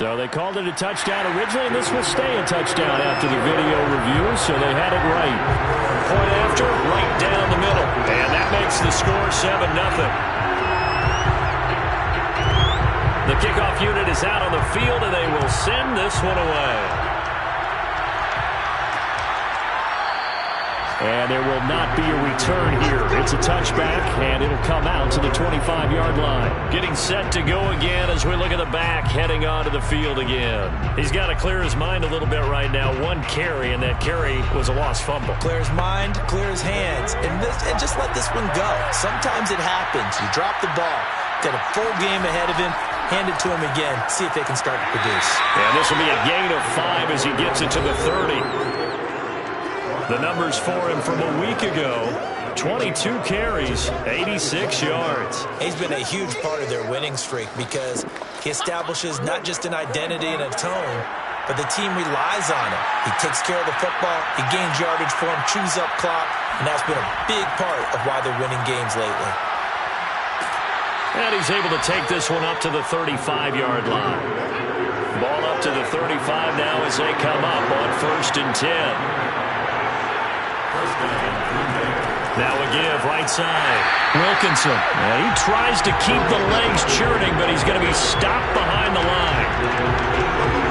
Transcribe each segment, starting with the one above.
So they called it a touchdown originally, and this will stay a touchdown after the video review, so they had it right. Point after, right down the middle. And that makes the score 7-0. The kickoff unit is out on the field, and they will send this one away. And there will not be a return here. It's a touchback, and it'll come out to the 25-yard line. Getting set to go again as we look at the back, heading onto the field again. He's got to clear his mind a little bit right now. One carry, and that carry was a lost fumble. Clear his mind, clear his hands, and just let this one go. Sometimes it happens. You drop the ball, got a full game ahead of him, hand it to him again, see if they can start to produce. And this will be a gain of 5 as he gets it to the 30. The numbers for him from a week ago, 22 carries, 86 yards. He's been a huge part of their winning streak because he establishes not just an identity and a tone, but the team relies on him. He takes care of the football, he gains yardage for him, chews up clock, and that's been a big part of why they're winning games lately. And he's able to take this one up to the 35-yard line. Ball up to the 35 now as they come up on 1st and 10. Now a give right side. Wilkinson. He tries to keep the legs churning, but he's going to be stopped behind the line.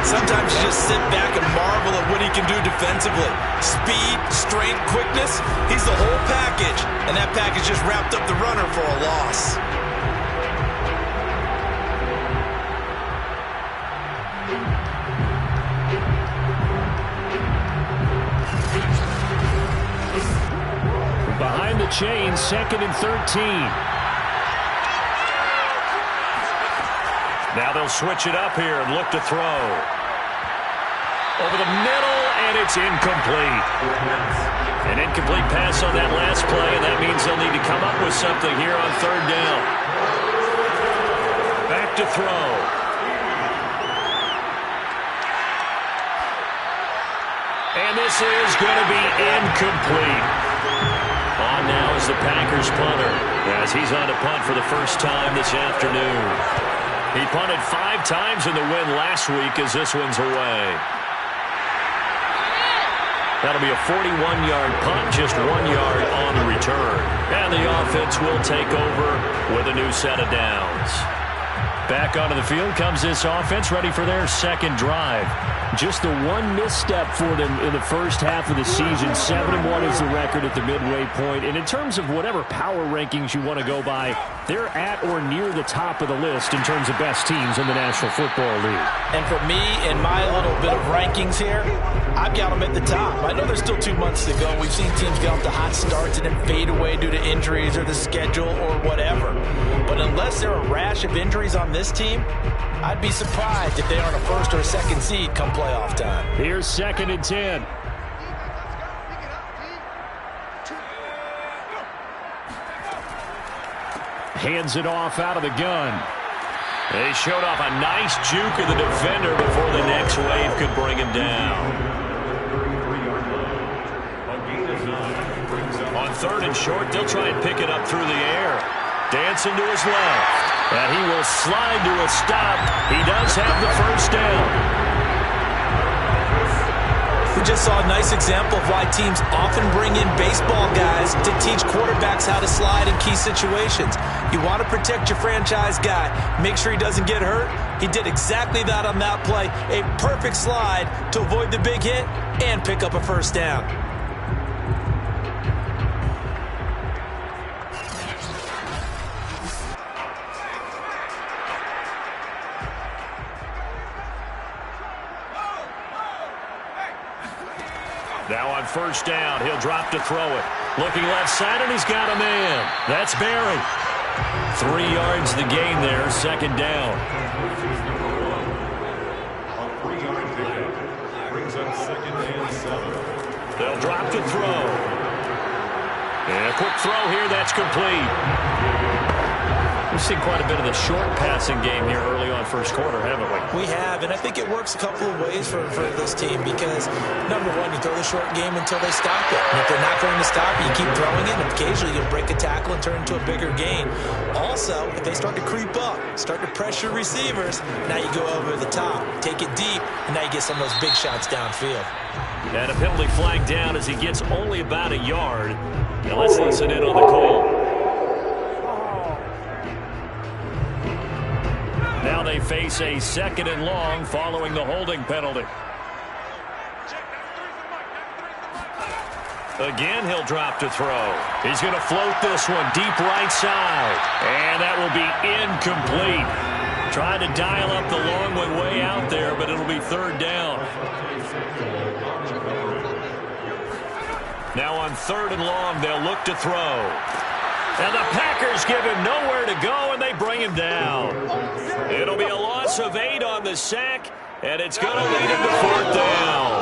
Sometimes you just sit back and marvel at what he can do defensively. Speed, strength, quickness. He's the whole package. And that package just wrapped up the runner for a loss. Behind the chain, 2nd and 13. Now they'll switch it up here and look to throw. Over the middle, and it's incomplete. An incomplete pass on that last play, and that means they'll need to come up with something here on 3rd down. Back to throw. And this is going to be incomplete. On now is the Packers punter, as he's on to punt for the first time this afternoon. He punted 5 times in the win last week as this one's away. That'll be a 41-yard punt, just 1 yard on the return. And the offense will take over with a new set of downs. Back onto the field comes this offense, ready for their second drive. Just the one misstep for them in the first half of the season. 7-1 is the record at the midway point. And in terms of whatever power rankings you want to go by, they're at or near the top of the list in terms of best teams in the National Football League. And for me, in my little bit of rankings here, I've got them at the top. I know there's still 2 months to go. We've seen teams get off to hot starts and then fade away due to injuries or the schedule or whatever. But unless there are a rash of injuries on this team, I'd be surprised if they aren't a 1st or 2nd seed come playoff time. Here's 2nd and 10. Hands it off out of the gun. They showed off a nice juke of the defender before the next wave could bring him down. On 3rd and short, they'll try and pick it up through the air. Dancing to his left. And he will slide to a stop. He does have the first down. We just saw a nice example of why teams often bring in baseball guys to teach quarterbacks how to slide in key situations. You want to protect your franchise guy. Make sure he doesn't get hurt. He did exactly that on that play. A perfect slide to avoid the big hit and pick up a first down. Now on 1st down, he'll drop to throw it. Looking left side, and he's got a man. That's Barry. 3 yards the gain there, 2nd down. They'll drop to throw. And a quick throw here, that's complete. we've seen quite a bit of the short passing game here early on first quarter, haven't we? We have, and I think it works a couple of ways for this team because, number one, you throw the short game until they stop it. And if they're not going to stop it, you keep throwing it, and occasionally you'll break a tackle and turn it into a bigger gain. Also, if they start to creep up, start to pressure receivers, now you go over the top, take it deep, and now you get some of those big shots downfield. And a penalty flag down as he gets only about a yard. Now let's listen in on the call. Now they face a 2nd and long following the holding penalty. Again, he'll drop to throw. He's going to float this one deep right side. And that will be incomplete. Tried to dial up the long one way out there, but it'll be 3rd down. Now on 3rd and long, they'll look to throw. And the Packers give him nowhere to go, and they bring him down. It'll be a loss of 8 on the sack, and it's going to lead him to 4th down.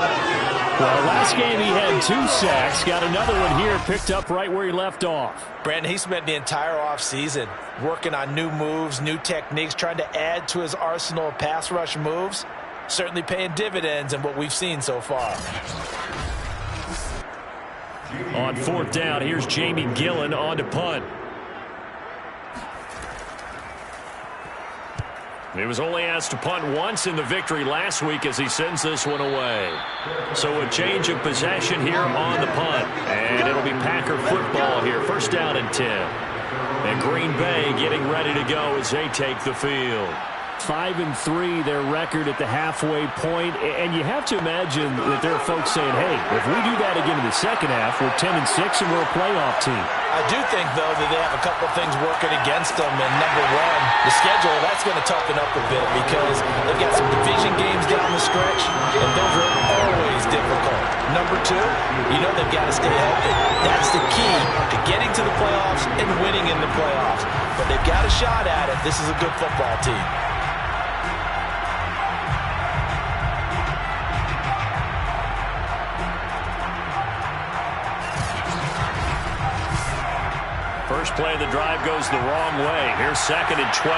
Well, last game he had 2 sacks. Got another one here, picked up right where he left off. Brandon, he spent the entire offseason working on new moves, new techniques, trying to add to his arsenal of pass rush moves. Certainly paying dividends in what we've seen so far. On 4th down, here's Jamie Gillen on to punt. He was only asked to punt once in the victory last week as he sends this one away. So a change of possession here on the punt. And it'll be Packer football here. 1st down and 10. And Green Bay getting ready to go as they take the field. 5-3 their record at the halfway point, and you have to imagine that there are folks saying, hey, if we do that again in the second half, we're 10-6 and we're a playoff team. I do think, though, that they have a couple of things working against them, and number one, the schedule, that's going to toughen up a bit because they've got some division games down the stretch, and those are always difficult. Number two, you know they've got to stay healthy. That's the key to getting to the playoffs and winning in the playoffs. But they've got a shot at it. This is a good football team. First play of the drive goes the wrong way. Here's 2nd and 12.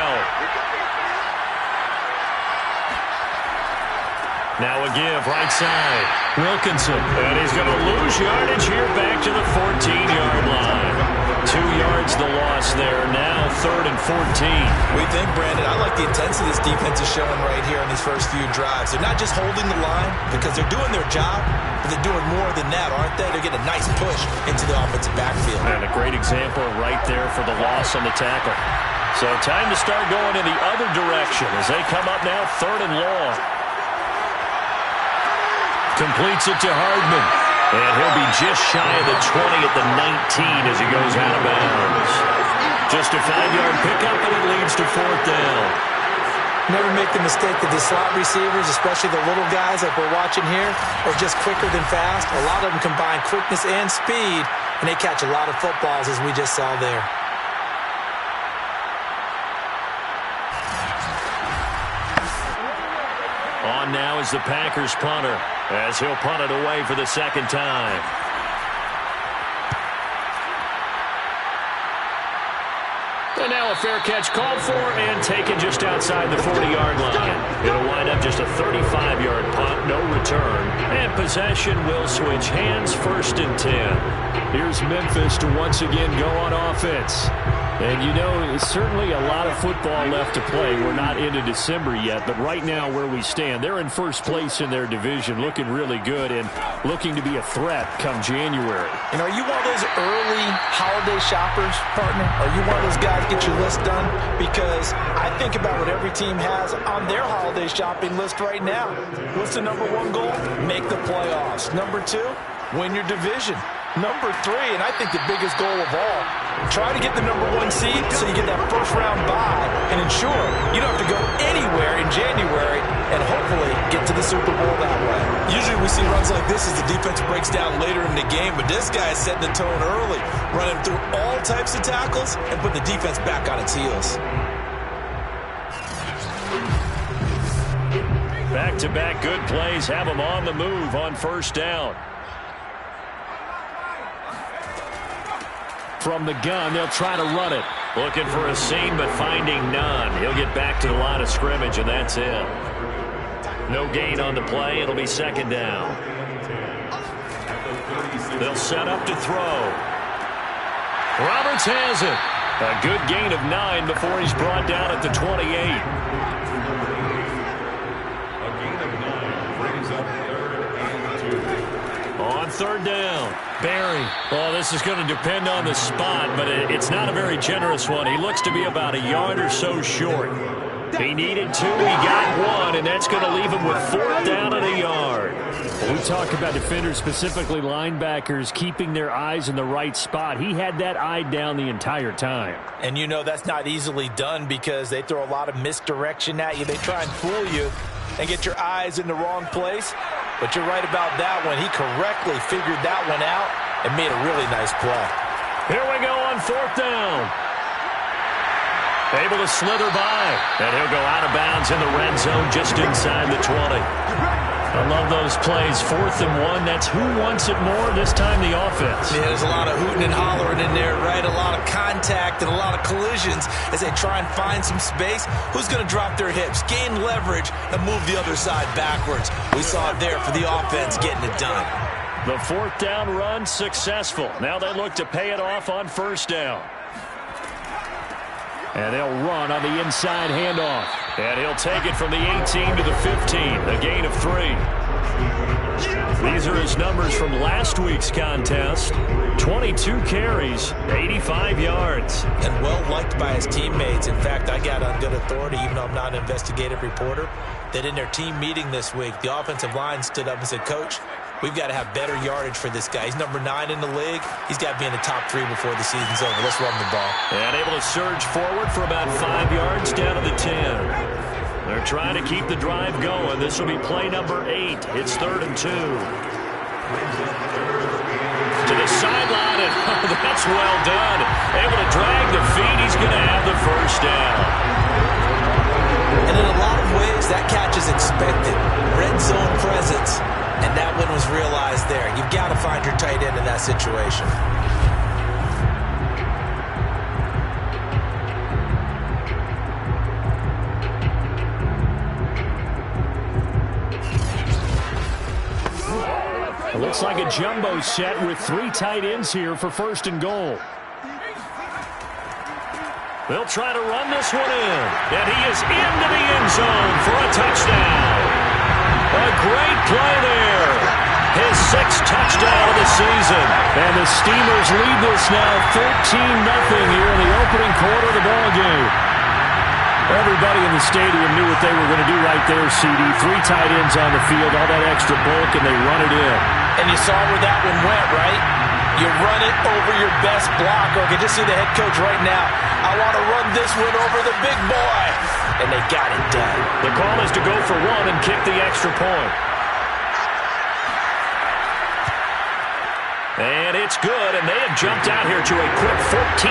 Now a give right side. Wilkinson. And he's going to lose yardage here back to the 14-yard line. 2 yards the loss there. Now 3rd and 14. We think, Brandon, I like the intensity this defense is showing right here in these first few drives. They're not just holding the line because they're doing their job, but they're doing more than that, aren't they? They're getting a nice push into the offensive backfield. And a great example right there for the loss on the tackle. So time to start going in the other direction as they come up now 3rd and long. Completes it to Hardman. And he'll be just shy of the 20 at the 19 as he goes out of bounds. Just a 5-yard pickup, and it leads to 4th down. Never make the mistake that the slot receivers, especially the little guys like we're watching here, are just quicker than fast. A lot of them combine quickness and speed, and they catch a lot of footballs as we just saw there. On now is the Packers punter as he'll punt it away for the 2nd time. And now a fair catch called for and taken just outside the 40-yard line. It'll wind up just a 35-yard punt, no return. And possession will switch hands, 1st and 10. Here's Memphis to once again go on offense. And you know, it's certainly a lot of football left to play. We're not into December yet, but right now where we stand, they're in 1st place in their division, looking really good and looking to be a threat come January. And are you one of those early holiday shoppers, partner? Are you one of those guys get your list done? Because I think about what every team has on their holiday shopping list right now. What's the number 1 goal? Make the playoffs. Number 2, win your division. Number 3, and I think the biggest goal of all, try to get the number 1 seed so you get that first-round bye and ensure you don't have to go anywhere in January and hopefully get to the Super Bowl that way. Usually we see runs like this as the defense breaks down later in the game, but this guy is setting the tone early, running through all types of tackles and put the defense back on its heels. Back-to-back good plays have them on the move on 1st down. From the gun, they'll try to run it. Looking for a seam, but finding none. He'll get back to the line of scrimmage, and that's it. No gain on the play. It'll be second down. They'll set up to throw. Roberts has it. A good gain of 9 before he's brought down at the 28. On third down, Barry. Well, this is going to depend on the spot, but it's not a very generous one. He looks to be about a yard or so short. He needed 2, he got 1, and that's going to leave him with 4th down and a yard. Well, we talk about defenders, specifically linebackers, keeping their eyes in the right spot. He had that eye down the entire time. And you know that's not easily done because they throw a lot of misdirection at you. They try and fool you and get your eyes in the wrong place. But you're right about that one. He correctly figured that one out and made a really nice play. Here we go on 4th down. Able to slither by, and he'll go out of bounds in the red zone just inside the 20. I love those plays. 4th and 1. That's who wants it more, this time the offense. Yeah, there's a lot of hooting and hollering in there, right? A lot of contact and a lot of collisions as they try and find some space. Who's going to drop their hips, gain leverage, and move the other side backwards? We saw it there for the offense getting it done. The 4th down run successful. Now they look to pay it off on 1st down. And they'll run on the inside handoff. And he'll take it from the 18 to the 15, a gain of 3. These are his numbers from last week's contest. 22 carries, 85 yards. And well-liked by his teammates. In fact, I got on good authority, even though I'm not an investigative reporter, that in their team meeting this week, the offensive line stood up and said, Coach, we've got to have better yardage for this guy. He's number 9 in the league. He's got to be in the top 3 before the season's over. Let's run the ball. And able to surge forward for about 5 yards down to the 10. They're trying to keep the drive going. This will be play number 8. It's 3rd and 2. To the sideline, and that's well done. Able to drag the feet. He's going to have the 1st down. And in a lot of ways, that catch is expected. Red zone presence. And that one was realized there. You've got to find your tight end in that situation. It looks like a jumbo set with 3 tight ends here for 1st and goal. They'll try to run this one in. And he is into the end zone for a touchdown. A great play there. His 6th touchdown of the season. And the Steamers lead this now 14-0 here in the opening quarter of the ballgame. Everybody in the stadium knew what they were going to do right there, CD. 3 tight ends on the field, all that extra bulk, and they run it in. And you saw where that one went, right? You run it over your best blocker. I can just see the head coach right now. I want to run this one over the big boy. And they got it done. The call is to go for 1 and kick the extra point. And it's good, and they have jumped out here to a quick 14-0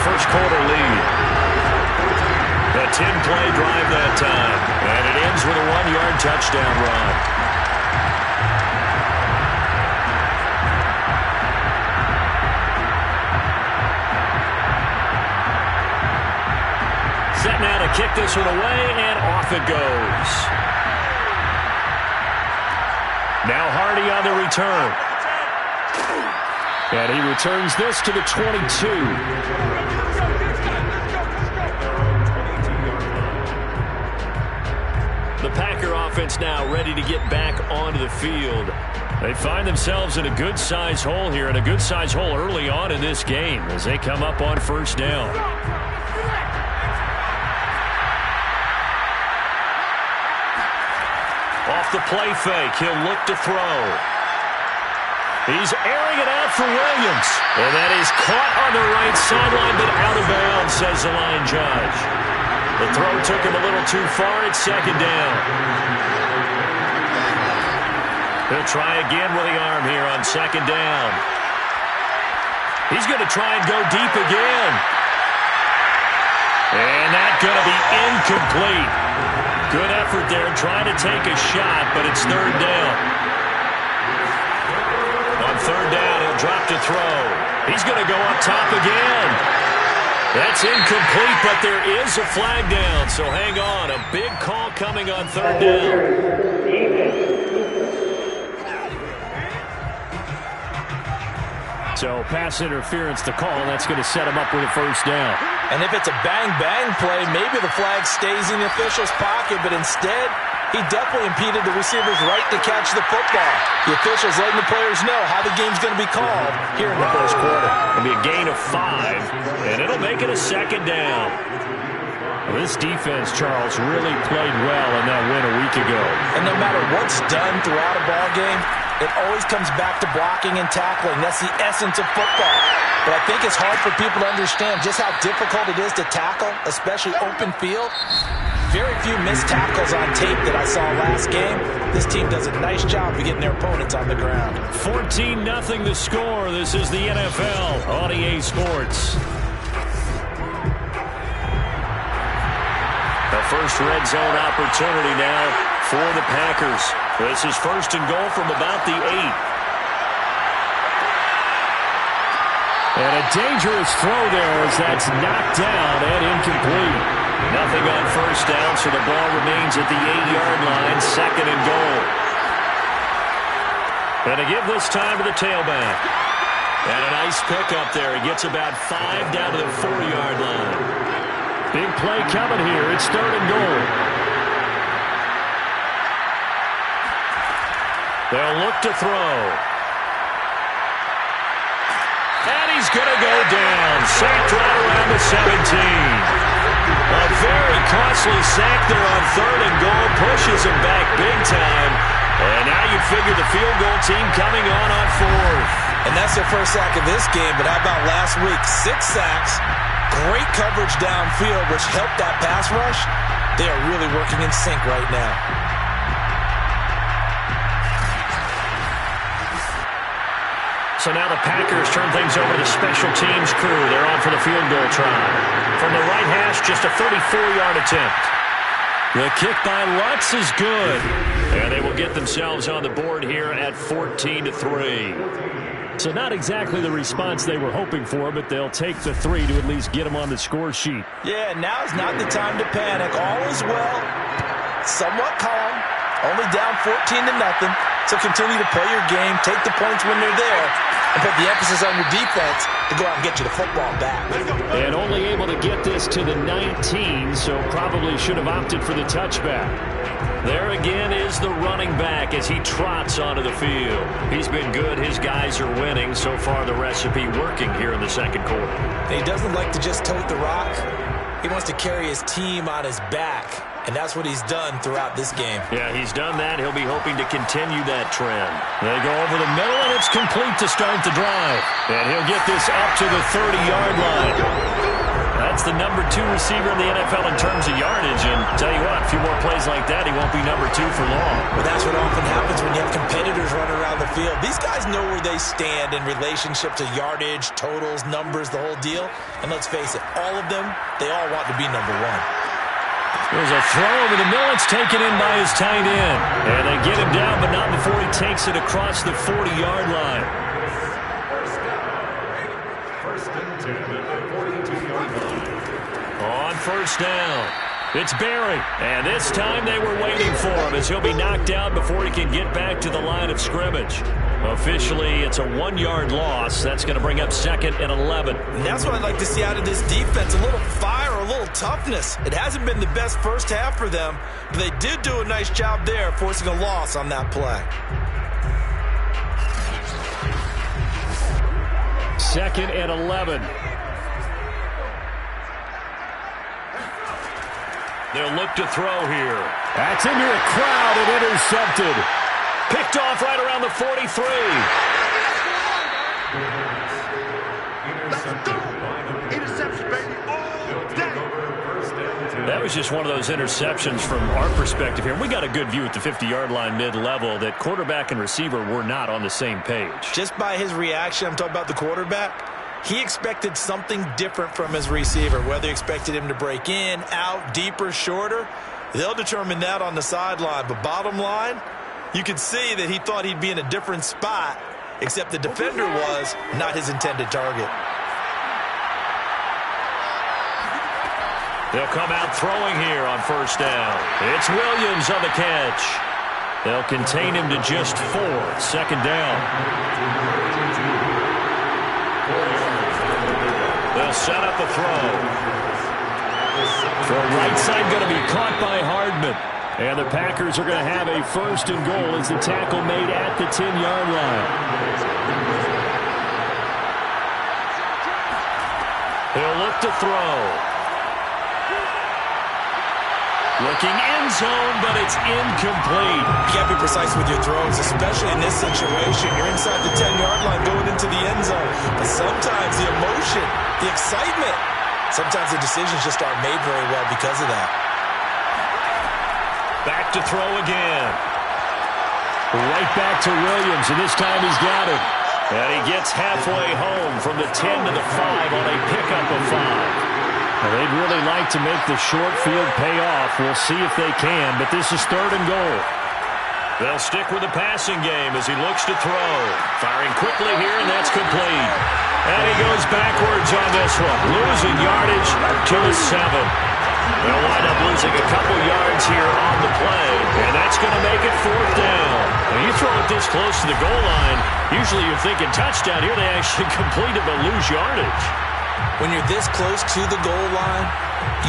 first quarter lead. A 10-play drive that time, and it ends with a 1-yard touchdown run. Set now to kick this one away, and off it goes. Now Hardy on the return. And he returns this to the 22. The Packer offense now ready to get back onto the field. They find themselves in a good-sized hole here, and a good-sized hole early on in this game as they come up on 1st down. Off the play fake, he'll look to throw. He's airing it out for Williams. And that is caught on the right sideline, but out of bounds, says the line judge. The throw took him a little too far. It's 2nd down. He'll try again with the arm here on 2nd down. He's going to try and go deep again. And that's going to be incomplete. Good effort there trying to take a shot, but it's 3rd down. On 3rd down, he'll drop to throw. He's going to go up top again. That's incomplete, but there is a flag down, so hang on. A big call coming on third down. So pass interference to call. That's going to set him up with a first down. And if it's a bang-bang play, maybe the flag stays in the official's pocket, but instead, he definitely impeded the receiver's right to catch the football. The officials letting the players know how the game's going to be called here in the first quarter. It'll be a gain of 5, and it'll make it a second down. Well, this defense, Charles, really played well in that win a week ago. And no matter what's done throughout a ball game, it always comes back to blocking and tackling. That's the essence of football. But I think it's hard for people to understand just how difficult it is to tackle, especially open field. Very few missed tackles on tape that I saw last game. This team does a nice job of getting their opponents on the ground. 14-0 the score. This is the NFL on EA Sports. The first red zone opportunity now for the Packers. This is first and goal from about the 8. And a dangerous throw there as that's knocked down and incomplete. Nothing on first down, so the ball remains at the 8-yard line, second and goal. And to give this time to the tailback. And a nice pickup there. He gets about 5 down to the 4-yard line. Big play coming here. It's third and goal. They'll look to throw. And he's going to go down. Sacked right around the 17. A very costly sack there on third and goal. Pushes him back big time. And now you figure the field goal team coming on fourth. And that's their first sack of this game. But how about last week? 6 sacks. Great coverage downfield, which helped that pass rush. They are really working in sync right now. So now the Packers turn things over to the special teams crew. They're on for the field goal try. From the right hash, just a 34-yard attempt. The kick by Lutz is good. And they will get themselves on the board here at 14-3. So not exactly the response they were hoping for, but they'll take the 3 to at least get them on the score sheet. Yeah, now's not the time to panic. All is well. Somewhat calm. Only down 14-0. So continue to play your game, take the points when they're there, and put the emphasis on your defense to go out and get you the football back. And only able to get this to the 19, so probably should have opted for the touchback. There again is the running back as he trots onto the field. He's been good. His guys are winning. So far, the recipe working here in the second quarter. And he doesn't like to just tote the rock. He wants to carry his team on his back. And that's what he's done throughout this game. Yeah, he's done that. He'll be hoping to continue that trend. They go over the middle, and it's complete to start the drive. And he'll get this up to the 30-yard line. That's the number 2 receiver in the NFL in terms of yardage. And tell you what, a few more plays like that, he won't be number 2 for long. Well, that's what often happens when you have competitors running around the field. These guys know where they stand in relationship to yardage, totals, numbers, the whole deal. And let's face it, all of them, they all want to be number 1. There's a throw over the middle. It's taken in by his tight end. And they get him down, but not before he takes it across the 40-yard line. On first down, it's Barry. And this time they were waiting for him as he'll be knocked out before he can get back to the line of scrimmage. Officially, it's a 1-yard loss. That's going to bring up second and 11. And that's what I'd like to see out of this defense. A little fire, a little toughness. It hasn't been the best first half for them, but they did do a nice job there, forcing a loss on that play. Second and 11. They'll look to throw here. That's into a crowd and intercepted. Picked off right around the 43. That was just one of those interceptions from our perspective here. We got a good view at the 50-yard line mid-level that quarterback and receiver were not on the same page. Just by his reaction, I'm talking about the quarterback, he expected something different from his receiver. Whether he expected him to break in, out, deeper, shorter, they'll determine that on the sideline. But bottom line, you could see that he thought he'd be in a different spot, except the defender was not his intended target. They'll come out throwing here on first down. It's Williams on the catch. They'll contain him to just 4. Second down. They'll set up a throw. The right side going to be caught by Hardman. And the Packers are going to have a first and goal as the tackle made at the 10-yard line. He'll look to throw. Looking end zone, but it's incomplete. You can't be precise with your throws, especially in this situation. You're inside the 10-yard line going into the end zone. But sometimes the emotion, the excitement, sometimes the decisions just aren't made very well because of that. Back to throw again. Right back to Williams, and this time he's got it. And he gets halfway home from the 10 to the 5 on a pickup of 5. Well, they'd really like to make the short field pay off. We'll see if they can, but this is third and goal. They'll stick with the passing game as he looks to throw. Firing quickly here, and that's complete. And he goes backwards on this one, losing yardage to the 7. They'll wind up losing a couple yards here on the play, and that's going to make it fourth down. When you throw it this close to the goal line, usually you're thinking touchdown. Here they actually complete it but lose yardage. When you're this close to the goal line,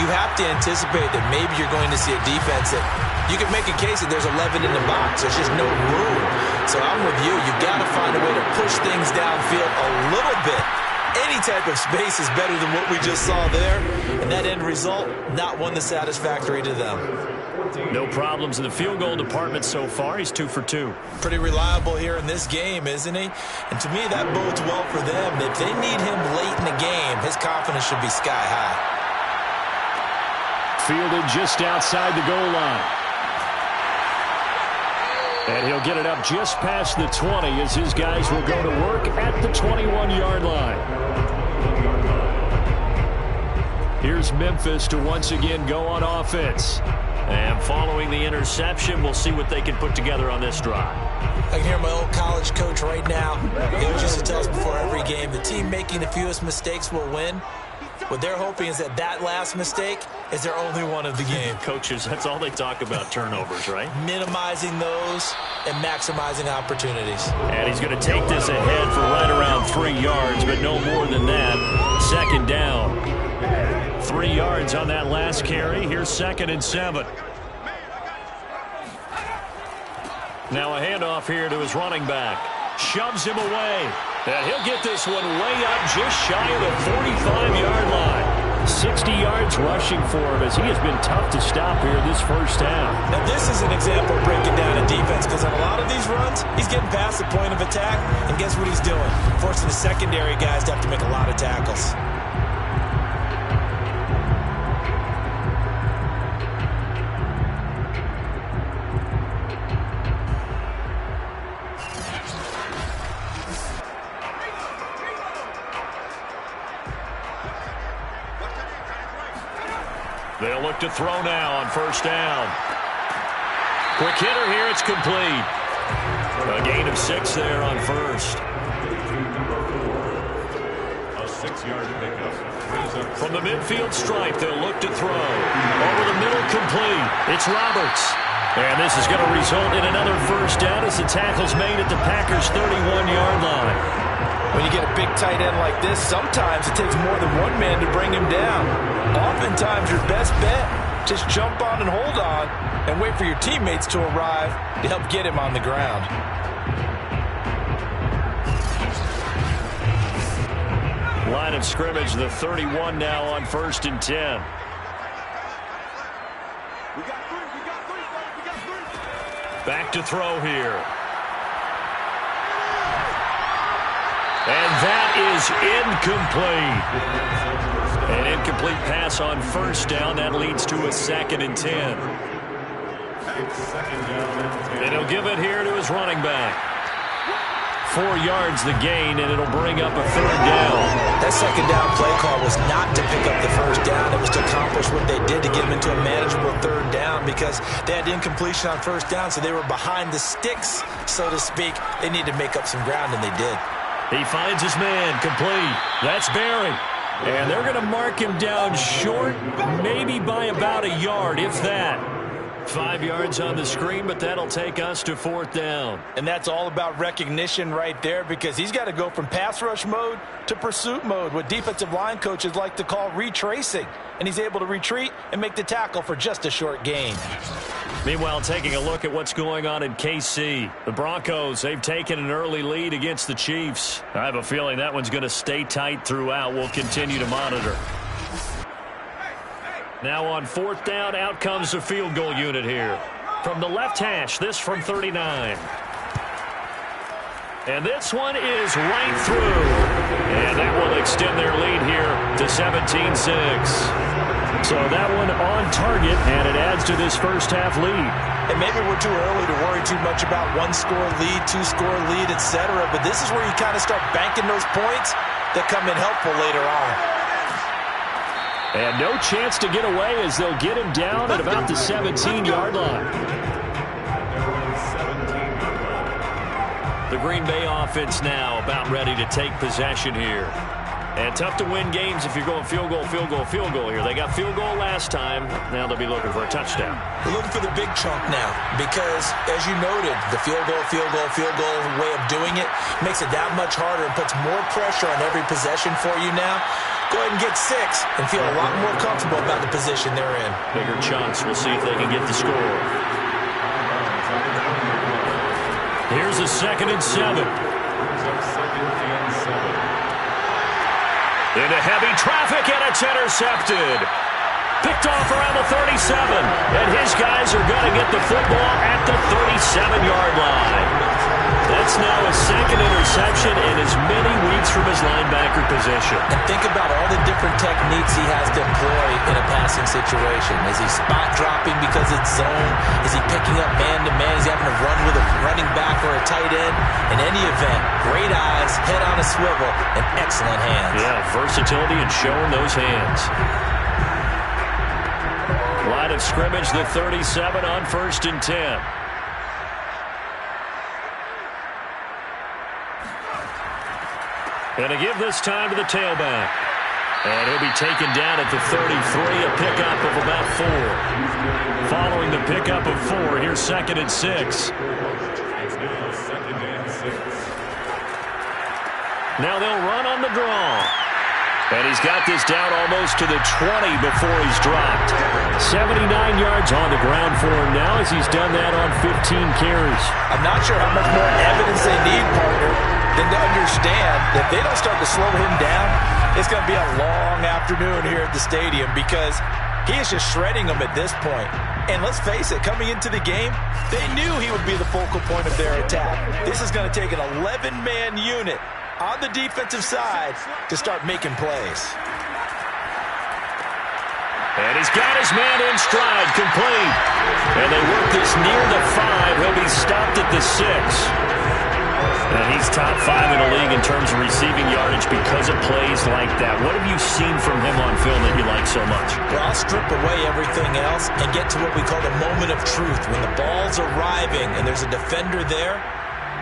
you have to anticipate that maybe you're going to see a defense that you can make a case that there's 11 in the box. There's just no room. So I'm with you. You've got to find a way to push things downfield a little bit. Any type of space is better than what we just saw there. And that end result, not one that's satisfactory to them. No problems in the field goal department so far. He's 2 for 2. Pretty reliable here in this game, isn't he? And to me, that bodes well for them. If they need him late in the game, his confidence should be sky high. Fielded just outside the goal line. And he'll get it up just past the 20 as his guys will go to work at the 21-yard line. Here's Memphis to once again go on offense. And following the interception, we'll see what they can put together on this drive. I can hear my old college coach right now. He always used to tell us before every game, the team making the fewest mistakes will win. What they're hoping is that last mistake is their only one of the game. Coaches, that's all they talk about, turnovers, right? Minimizing those and maximizing opportunities. And he's going to take this ahead for right around 3 yards, but no more than that. Second down. 3 yards on that last carry. Here's 2nd and 7. Now a handoff here to his running back. Shoves him away. And he'll get this one way up just shy of the 45-yard line. 60 yards rushing for him as he has been tough to stop here this first half. Now this is an example of breaking down a defense because on a lot of these runs, he's getting past the point of attack, and guess what he's doing? Forcing the secondary guys to have to make a lot of tackles. They'll look to throw now on first down. Quick hitter here. It's complete. A gain of 6 there on first. A 6-yard pickup. From the midfield stripe, they'll look to throw. Over the middle, complete. It's Roberts. And this is going to result in another first down as the tackle's made at the Packers' 31-yard line. When you get a big tight end like this, sometimes it takes more than one man to bring him down. Oftentimes, your best bet, just jump on and hold on and wait for your teammates to arrive to help get him on the ground. Line of scrimmage, the 31 now on 1st and 10. Back to throw here. And that is incomplete. An incomplete pass on first down. That leads to a 2nd and 10. And he'll give it here to his running back. 4 yards the gain, and it'll bring up a 3rd down. That 2nd down play call was not to pick up the first down. It was to accomplish what they did to get them into a manageable 3rd down because they had incompletion on first down, so they were behind the sticks, so to speak. They needed to make up some ground, and they did. He finds his man, complete. That's Barry. And they're going to mark him down short, maybe by about a yard, if that. 5 yards on the screen, but that'll take us to 4th down. And that's all about recognition right there, because he's got to go from pass rush mode to pursuit mode, what defensive line coaches like to call retracing. And he's able to retreat and make the tackle for just a short gain. Meanwhile, taking a look at what's going on in KC. The Broncos, they've taken an early lead against the Chiefs. I have a feeling that one's going to stay tight throughout. We'll continue to monitor. Now on 4th down, out comes the field goal unit here. From the left hash, this from 39. And this one is right through. And that will extend their lead here to 17-6. So that one on target, and it adds to this first half lead. And maybe we're too early to worry too much about 1-score lead, 2-score lead, etc. But this is where you kind of start banking those points that come in helpful later on. And no chance to get away as they'll get him down at about the 17-yard line. The Green Bay offense now about ready to take possession here. And tough to win games if you're going field goal, field goal, field goal here. They got field goal last time. Now they'll be looking for a touchdown. They're looking for the big chunk now because, as you noted, the field goal way of doing it makes it that much harder and puts more pressure on every possession for you now. Go ahead and get 6 and feel a lot more comfortable about the position they're in. Bigger chunks. We'll see if they can get the score. Here's a 2nd and 7. Into heavy traffic, and it's intercepted. Picked off around the 37. And his guys are going to get the football at the 37-yard line. That's now a 2nd interception in as many weeks from his linebacker position. And think about all the different techniques he has to employ in a passing situation. Is he spot dropping because it's zone? Is he picking up man-to-man? Is he having to run with a running back or a tight end? In any event, great eyes, head on a swivel, and excellent hands. Yeah, versatility and showing those hands. Line of scrimmage, the 37 on 1st and 10. And to give this time to the tailback. And he'll be taken down at the 33, a pickup of about 4. Following the pickup of 4, here's 2nd and 6. It's now 2nd and 6. Now they'll run on the draw. And he's got this down almost to the 20 before he's dropped. 79 yards on the ground for him now as he's done that on 15 carries. I'm not sure how much more evidence they need, partner, than to understand that if they don't start to slow him down, it's going to be a long afternoon here at the stadium because he is just shredding them at this point. And let's face it, coming into the game, they knew he would be the focal point of their attack. This is going to take an 11-man unit on the defensive side to start making plays. And he's got his man in stride, complete. And they work this near the 5. He'll be stopped at the 6. And he's top 5 in the league in terms of receiving yardage because of plays like that. What have you seen from him on film that you like so much? Well, I'll strip away everything else and get to what we call the moment of truth. When the ball's arriving and there's a defender there,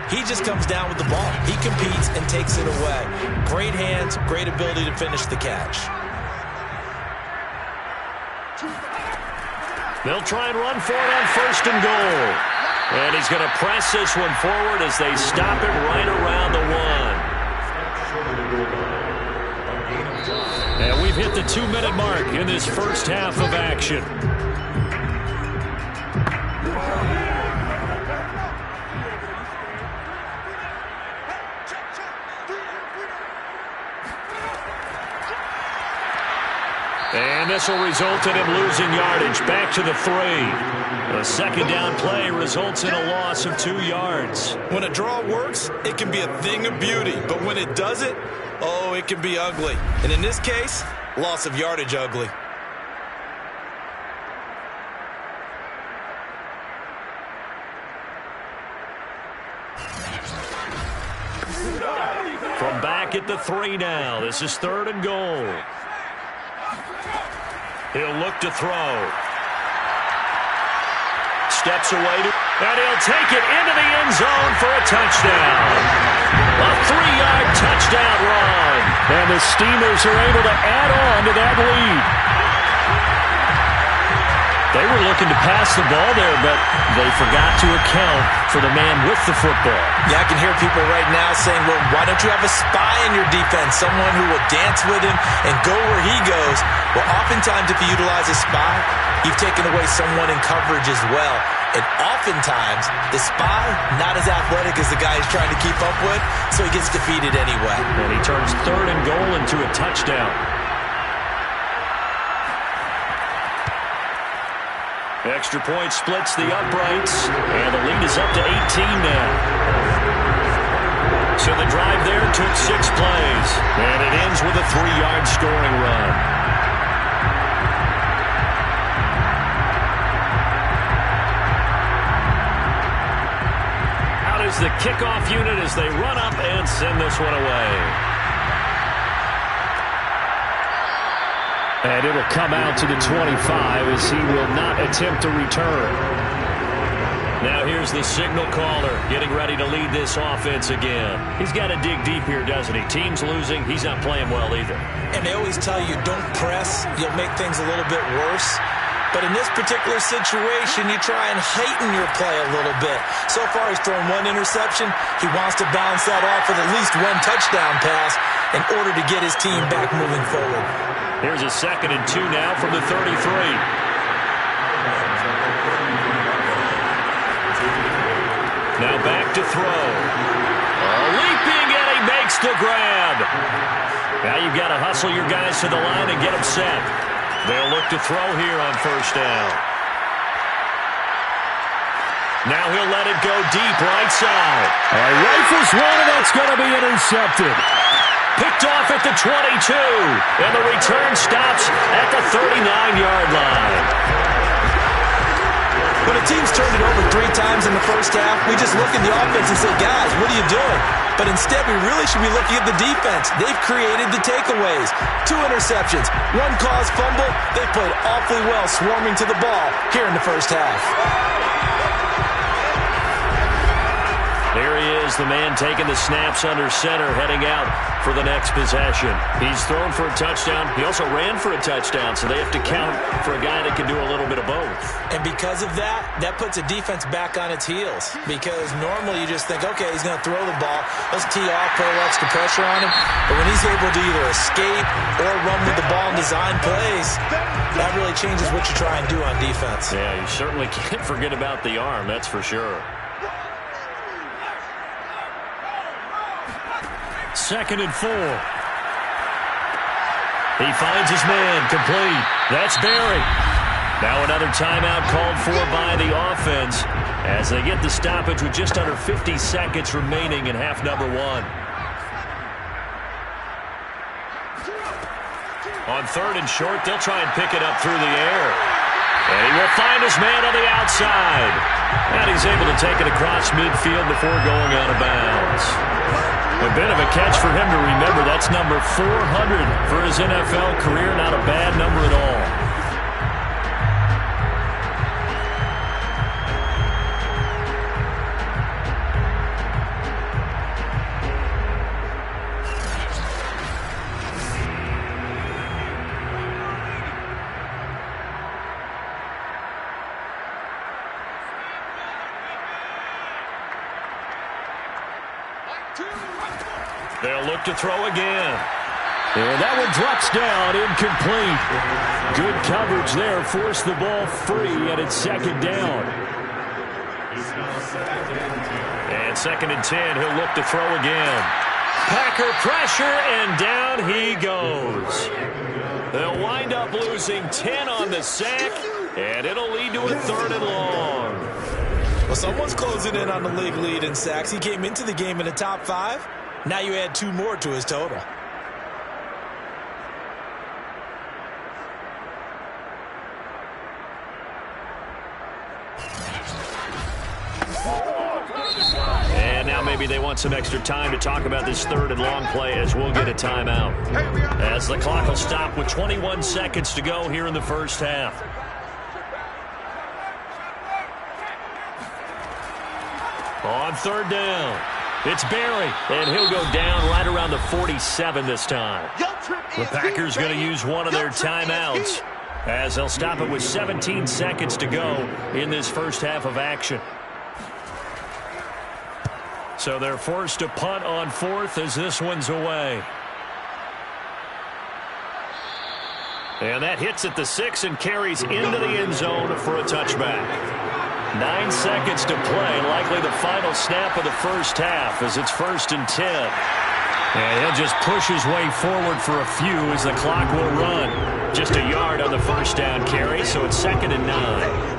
he just comes down with the ball. He competes and takes it away. Great hands, great ability to finish the catch. They'll try and run for it on 1st and goal. And he's going to press this one forward as they stop it right around the 1. And we've hit the 2-minute mark in this first half of action. And this will result in him losing yardage back to the 3. A 2nd down play results in a loss of 2 yards. When a draw works, it can be a thing of beauty. But when it doesn't, oh, it can be ugly. And in this case, loss of yardage ugly. From back at the 3 now. This is 3rd and goal. He'll look to throw. Steps away, and he'll take it into the end zone for a touchdown. A 3-yard touchdown run. And the Steamers are able to add on to that lead. They were looking to pass the ball there, but they forgot to account for the man with the football. Yeah, I can hear people right now saying, well, why don't you have a spy in your defense, someone who will dance with him and go where he goes? Well, oftentimes if you utilize a spy, you've taken away someone in coverage as well. And oftentimes, the spy, not as athletic as the guy he's trying to keep up with, so he gets defeated anyway. And he turns 3rd and goal into a touchdown. Extra point splits the uprights, and the lead is up to 18 now. So the drive there took 6 plays, and it ends with a 3-yard scoring run. Out is the kickoff unit as they run up and send this one away. And it'll come out to the 25 as he will not attempt to return. Now here's the signal caller getting ready to lead this offense again. He's got to dig deep here, doesn't he? Team's losing. He's not playing well either. And they always tell you, don't press. You'll make things a little bit worse. But in this particular situation, you try and heighten your play a little bit. So far, he's thrown 1 interception. He wants to bounce that off with at least 1 touchdown pass in order to get his team back moving forward. Here's a 2nd and 2 now from the 33. Now back to throw. Leaping, and he makes the grab. Now you've got to hustle your guys to the line and get them set. They'll look to throw here on 1st down. Now he'll let it go deep right side. Rifles one, and that's going to be intercepted. Picked off at the 22, and the return stops at the 39-yard line. When a team's turned it over 3 times in the first half, we just look at the offense and say, guys, what are you doing? But instead, we really should be looking at the defense. They've created the takeaways. 2 interceptions, 1 caused fumble. They played awfully well swarming to the ball here in the first half. There he is, the man taking the snaps under center, heading out for the next possession. He's thrown for a touchdown. He also ran for a touchdown, so they have to count for a guy that can do a little bit of both. And because of that, that puts a defense back on its heels. Because normally you just think, okay, he's going to throw the ball. Let's tee off, put extra pressure on him. But when he's able to either escape or run with the ball and design plays, that really changes what you try and do on defense. Yeah, you certainly can't forget about the arm, that's for sure. 2nd and 4. He finds his man, complete. That's Barry. Now another timeout called for by the offense as they get the stoppage with just under 50 seconds remaining in half number 1. On 3rd and short, they'll try and pick it up through the air. And he will find his man on the outside. And he's able to take it across midfield before going out of bounds. A bit of a catch for him to remember. That's number 400 for his NFL career. Not a bad number at all. They'll look to throw again. And that one drops down, incomplete. Good coverage there, forced the ball free, and it's 2nd down. And 2nd and 10, he'll look to throw again. Packer pressure, and down he goes. They'll wind up losing 10 on the sack, and it'll lead to a 3rd and long. Well, someone's closing in on the league lead in sacks. He came into the game in the top 5. Now you add 2 more to his total. And now maybe they want some extra time to talk about this 3rd and long play as we'll get a timeout. As the clock will stop with 21 seconds to go here in the first half. On 3rd down. It's Barry, and he'll go down right around the 47 this time. The Packers going to use one of their timeouts as they'll stop it with 17 seconds to go in this first half of action. So they're forced to punt on fourth as this one's away. And that hits at the 6 and carries into the end zone for a touchback. 9 seconds to play, likely the final snap of the first half as it's 1st and 10. And he'll just push his way forward for a few as the clock will run. Just a yard on the first down carry, so it's 2nd and 9.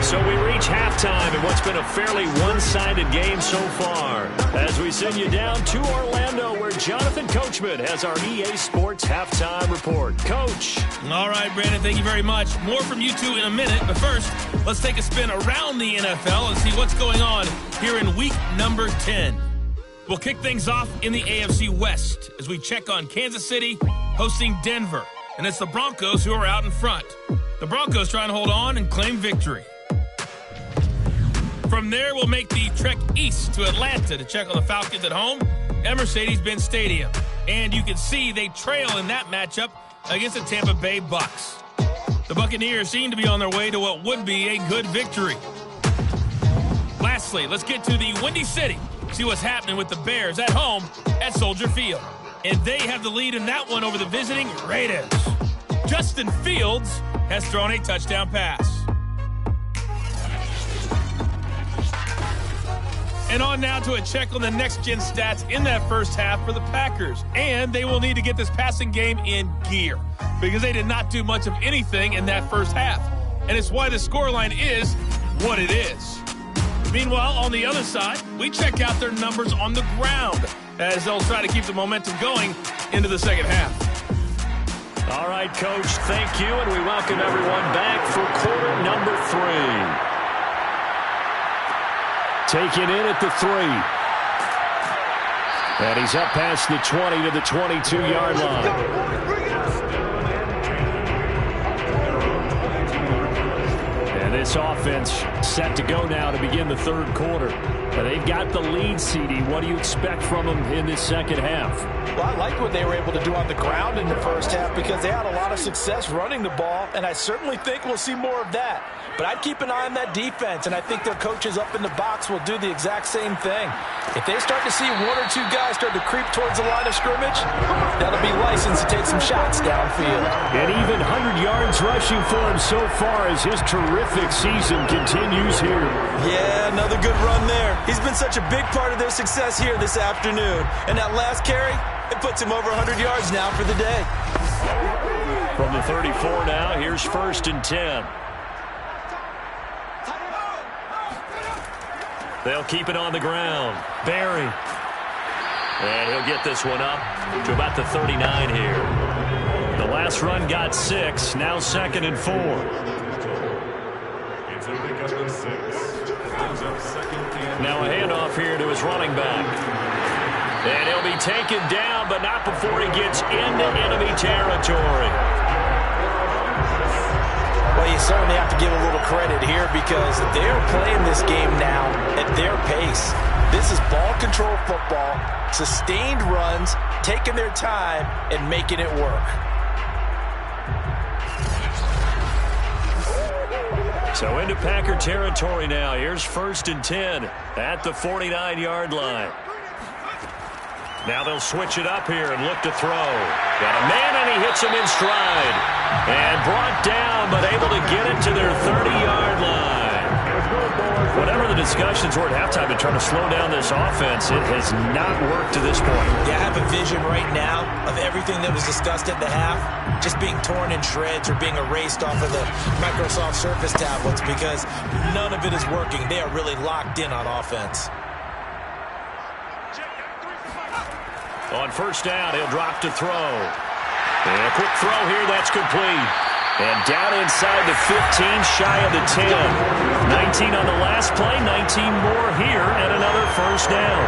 So we reach halftime in what's been a fairly one-sided game so far. As we send you down to Orlando, where Jonathan Coachman has our EA Sports halftime report. Coach. All right, Brandon, thank you very much. More from you two in a minute, but first, let's take a spin around the NFL and see what's going on here in week number 10. We'll kick things off in the AFC West as we check on Kansas City hosting Denver. And it's the Broncos who are out in front. The Broncos trying to hold on and claim victory. From there, we'll make the trek east to Atlanta to check on the Falcons at home at Mercedes-Benz Stadium. And you can see they trail in that matchup against the Tampa Bay Bucks. The Buccaneers seem to be on their way to what would be a good victory. Lastly, let's get to the Windy City. See what's happening with the Bears at home at Soldier Field. And they have the lead in that one over the visiting Raiders. Justin Fields has thrown a touchdown pass. And on now to a check on the next-gen stats in that first half for the Packers. And they will need to get this passing game in gear because they did not do much of anything in that first half. And it's why the scoreline is what it is. Meanwhile, on the other side, we check out their numbers on the ground as they'll try to keep the momentum going into the second half. All right, Coach, thank you, and we welcome everyone back for quarter number 3. Taken in at the 3. And he's up past the 20 to the 22-yard line. And this offense set to go now to begin the third quarter. And they've got the lead, CD. What do you expect from them in this second half? Well, I like what they were able to do on the ground in the first half because they had a lot of success running the ball, and I certainly think we'll see more of that. But I'd keep an eye on that defense, and I think their coaches up in the box will do the exact same thing. If they start to see 1 or 2 guys start to creep towards the line of scrimmage, that'll be licensed to take some shots downfield. And even 100 yards rushing for him so far as his terrific season continues here. Yeah, another good run there. He's been such a big part of their success here this afternoon. And that last carry, it puts him over 100 yards now for the day. From the 34 now, here's 1st and 10. They'll keep it on the ground. Barry. And he'll get this one up to about the 39 here. The last run got 6. Now 2nd and 4. It's a pickup of 6. Now a handoff here to his running back. And he'll be taken down, but not before he gets into enemy territory. Well, you certainly have to give a little credit here because they're playing this game now at their pace. This is ball control football, sustained runs, taking their time, and making it work. So into Packer territory now. Here's 1st and 10 at the 49-yard line. Now they'll switch it up here and look to throw. Got a man, and he hits him in stride. And brought down, but able to get it to their 30-yard line. Whatever the discussions were at halftime to try to slow down this offense, it has not worked to this point. Yeah, I have a vision right now of everything that was discussed at the half just being torn in shreds or being erased off of the Microsoft Surface tablets because none of it is working. They are really locked in on offense. On 1st down, he'll drop to throw. And a quick throw here, that's complete. And down inside the 15, shy of the 10. 19 on the last play, 19 more here, and another 1st down.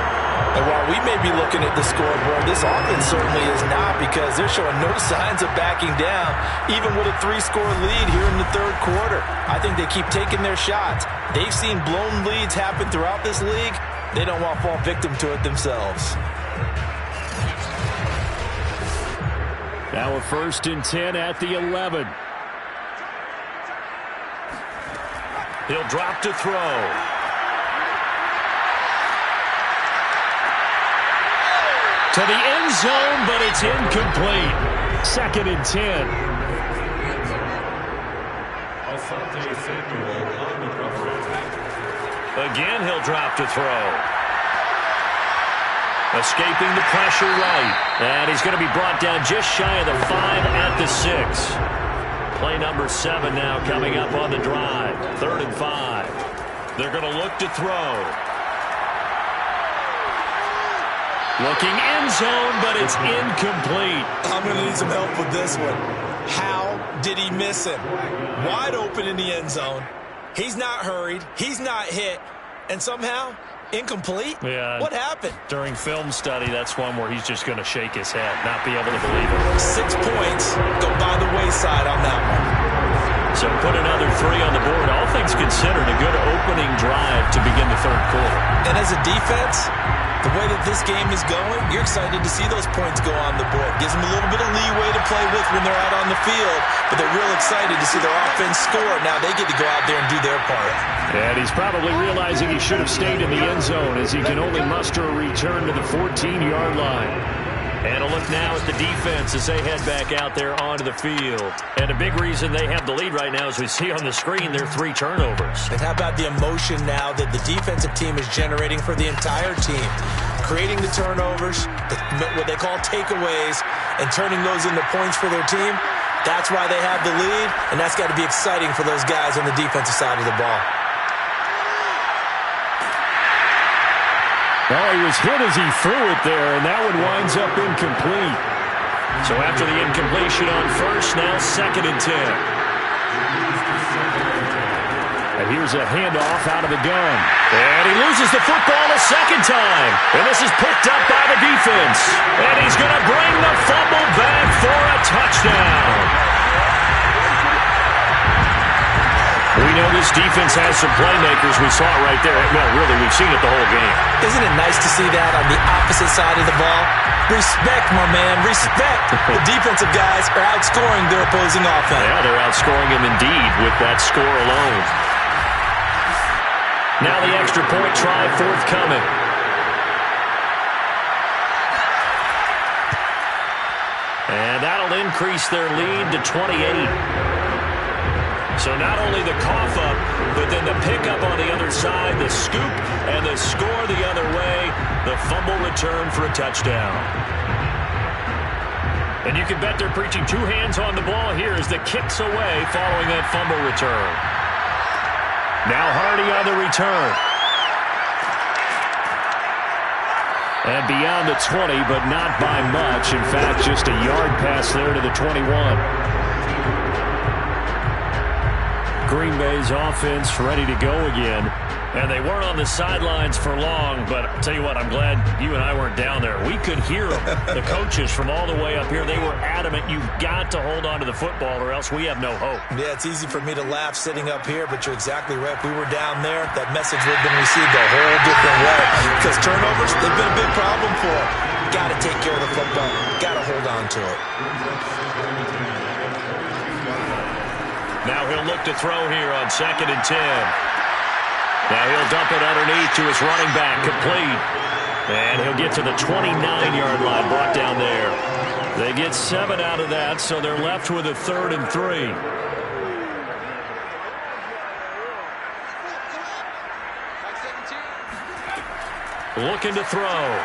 And while we may be looking at the scoreboard, this offense certainly is not, because they're showing no signs of backing down, even with a 3-score lead here in the third quarter. I think they keep taking their shots. They've seen blown leads happen throughout this league. They don't want to fall victim to it themselves. Now a 1st and 10 at the 11. He'll drop to throw. To the end zone, but it's incomplete. 2nd and 10. Again, he'll drop to throw. Escaping the pressure right. And he's going to be brought down just shy of the 5 at the 6. Play number 7 now coming up on the drive. 3rd and 5. They're going to look to throw. Looking end zone, but it's incomplete. I'm going to need some help with this one. How did he miss him? Wide open in the end zone. He's not hurried. He's not hit. And somehow, incomplete? Yeah. What happened? During film study, that's one where he's just going to shake his head, not be able to believe it. 6 points go by the wayside on that one. So put another 3 on the board. All things considered, a good opening drive to begin the third quarter. And as a defense, the way that this game is going, you're excited to see those points go on the board. Gives them a little bit of leeway to play with when they're out on the field, but they're real excited to see their offense score. Now they get to go out there and do their part. And he's probably realizing he should have stayed in the end zone, as he can only muster a return to the 14-yard line. And a look now at the defense as they head back out there onto the field. And a big reason they have the lead right now, as we see on the screen, their 3 turnovers. And how about the emotion now that the defensive team is generating for the entire team? Creating the turnovers, what they call takeaways, and turning those into points for their team. That's why they have the lead, and that's got to be exciting for those guys on the defensive side of the ball. Well, he was hit as he threw it there, and that one winds up incomplete. So after the incompletion on first, now 2nd and 10. And here's a handoff out of the gun. And he loses the football a second time. And this is picked up by the defense. And he's going to bring the fumble back for a touchdown. We know this defense has some playmakers. We saw it right there. Well, really, we've seen it the whole game. Isn't it nice to see that on the opposite side of the ball? Respect, my man, respect. The defensive guys are outscoring their opposing offense. Yeah, they're outscoring him indeed with that score alone. Now the extra point try forthcoming. And that'll increase their lead to 28. So not only the cough up, but then the pickup on the other side, the scoop, and the score the other way, the fumble return for a touchdown. And you can bet they're preaching 2 hands on the ball here as the kick's away following that fumble return. Now Hardy on the return. And beyond the 20, but not by much. In fact, just a yard pass there to the 21. Green Bay's offense ready to go again. And they weren't on the sidelines for long, but I'll tell you what, I'm glad you and I weren't down there. We could hear them. The coaches from all the way up here, they were adamant, you've got to hold on to the football or else we have no hope. Yeah, it's easy for me to laugh sitting up here, but you're exactly right. If we were down there, that message would have been received a whole different way. Because turnovers, they've been a big problem for them. Got to take care of the football. Got to hold on to it. Now he'll look to throw here on 2nd and 10. Now he'll dump it underneath to his running back, complete. And he'll get to the 29-yard line, brought down there. They get 7 out of that, so they're left with a 3rd and 3. Looking to throw.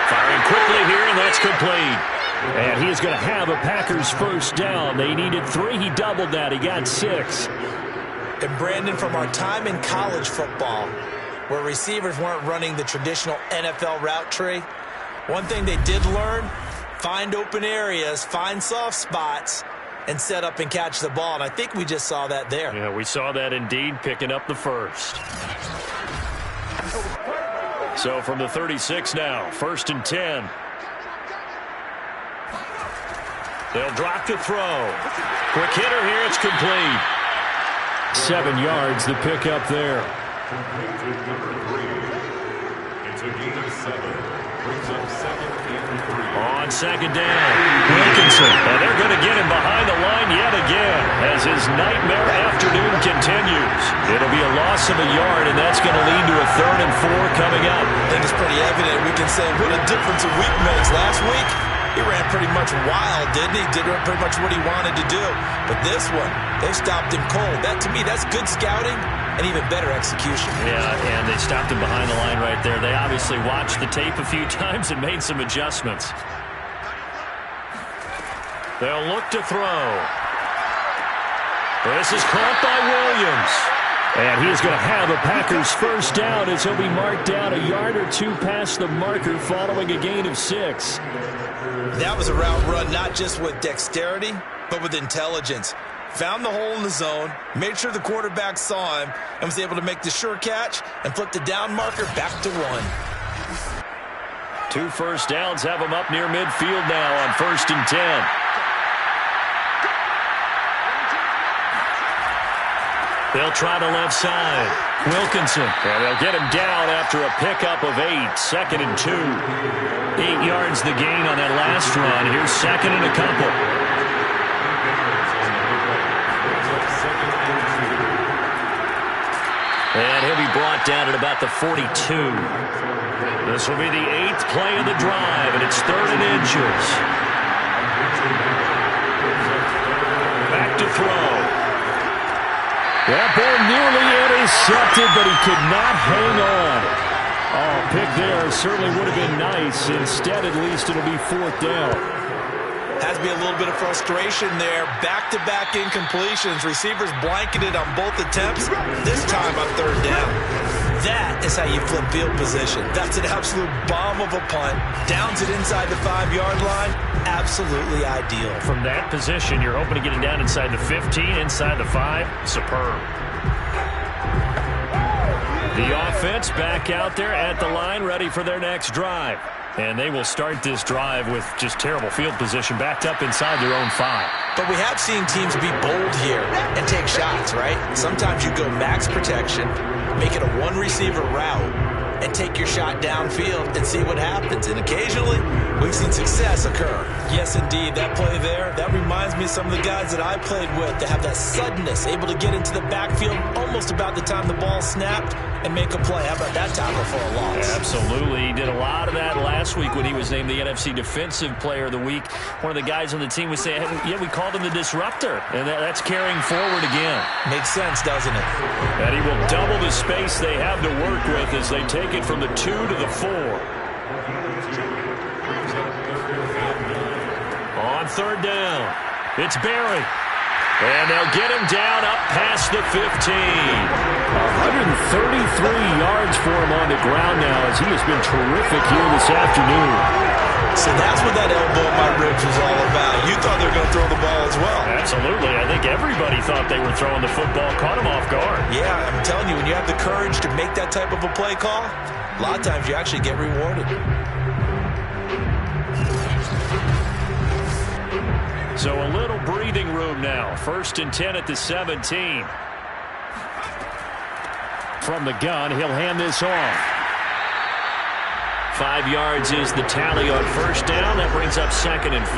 Firing quickly here, and that's complete. And he is going to have a Packers first down. They needed 3. He doubled that. He got 6. And Brandon, from our time in college football, where receivers weren't running the traditional NFL route tree, one thing they did learn, find open areas, find soft spots, and set up and catch the ball. And I think we just saw that there. Yeah, we saw that indeed, picking up the first. So from the 36 now, 1st and 10. They'll drop to throw. Quick hitter here, it's complete. 7 yards, the pickup there. It's a gain of 7. Brings up 2nd and 3. On 2nd down, Wilkinson. And they're going to get him behind the line yet again as his nightmare afternoon continues. It'll be a loss of a yard, and that's going to lead to a 3rd and 4 coming up. I think it's pretty evident. We can say what a difference a week makes. Last week, he ran pretty much wild, didn't he? Did pretty much what he wanted to do. But this one, they stopped him cold. That, to me, that's good scouting and even better execution. Yeah, and they stopped him behind the line right there. They obviously watched the tape a few times and made some adjustments. They'll look to throw. This is caught by Williams. And he's going to have a Packers first down as he'll be marked down a yard or 2 past the marker following a gain of 6. That was a route run not just with dexterity, but with intelligence. Found the hole in the zone, made sure the quarterback saw him, and was able to make the sure catch and flip the down marker back to 1. 2 first downs have him up near midfield now on 1st and 10. They'll try the left side. Wilkinson. And they'll get him down after a pickup of 8. 2nd and 2. 8 yards the gain on that last run. Here's 2nd and a couple. And he'll be brought down at about the 42. This will be the 8th play of the drive, and it's 3rd and inches. Back to throw. That ball nearly intercepted, but he could not hang on. Oh, pick there certainly would have been nice. Instead, at least it'll be 4th down. Has to be a little bit of frustration there. Back-to-back incompletions. Receivers blanketed on both attempts. This time on 3rd down. That is how you flip field position. That's an absolute bomb of a punt. Downs it inside the 5-yard line. Absolutely ideal. From that position, you're hoping to get it down inside the 15, inside the 5. Superb. The offense back out there at the line, ready for their next drive. And they will start this drive with just terrible field position, backed up inside their own 5. But we have seen teams be bold here and take shots, right? Sometimes you go max protection, make it a 1-receiver route, and take your shot downfield and see what happens. And occasionally, we've seen success occur. Yes, indeed. That play there, that reminds me of some of the guys that I played with that have that suddenness, able to get into the backfield almost about the time the ball snapped and make a play. How about that tackle for a loss? Absolutely. He did a lot of that last week when he was named the NFC Defensive Player of the Week. One of the guys on the team was saying, yeah, we called him the disruptor. And that's carrying forward again. Makes sense, doesn't it? And he will double the space they have to work with as they take it from the 2 to the 4. On 3rd down, it's Barry. And they'll get him down up past the 15. 133 yards for him on the ground now as he has been terrific here this afternoon. So that's what that elbow in my ribs was all about. You thought they were going to throw the ball as well. Absolutely. I think everybody thought they were throwing the football, caught him off guard. Yeah, I'm telling you, when you have the courage to make that type of a play call, a lot of times you actually get rewarded. So a little breathing room now. 1st and 10 at the 17. From the gun, he'll hand this off. 5 yards is the tally on 1st down. That brings up 2nd and 5.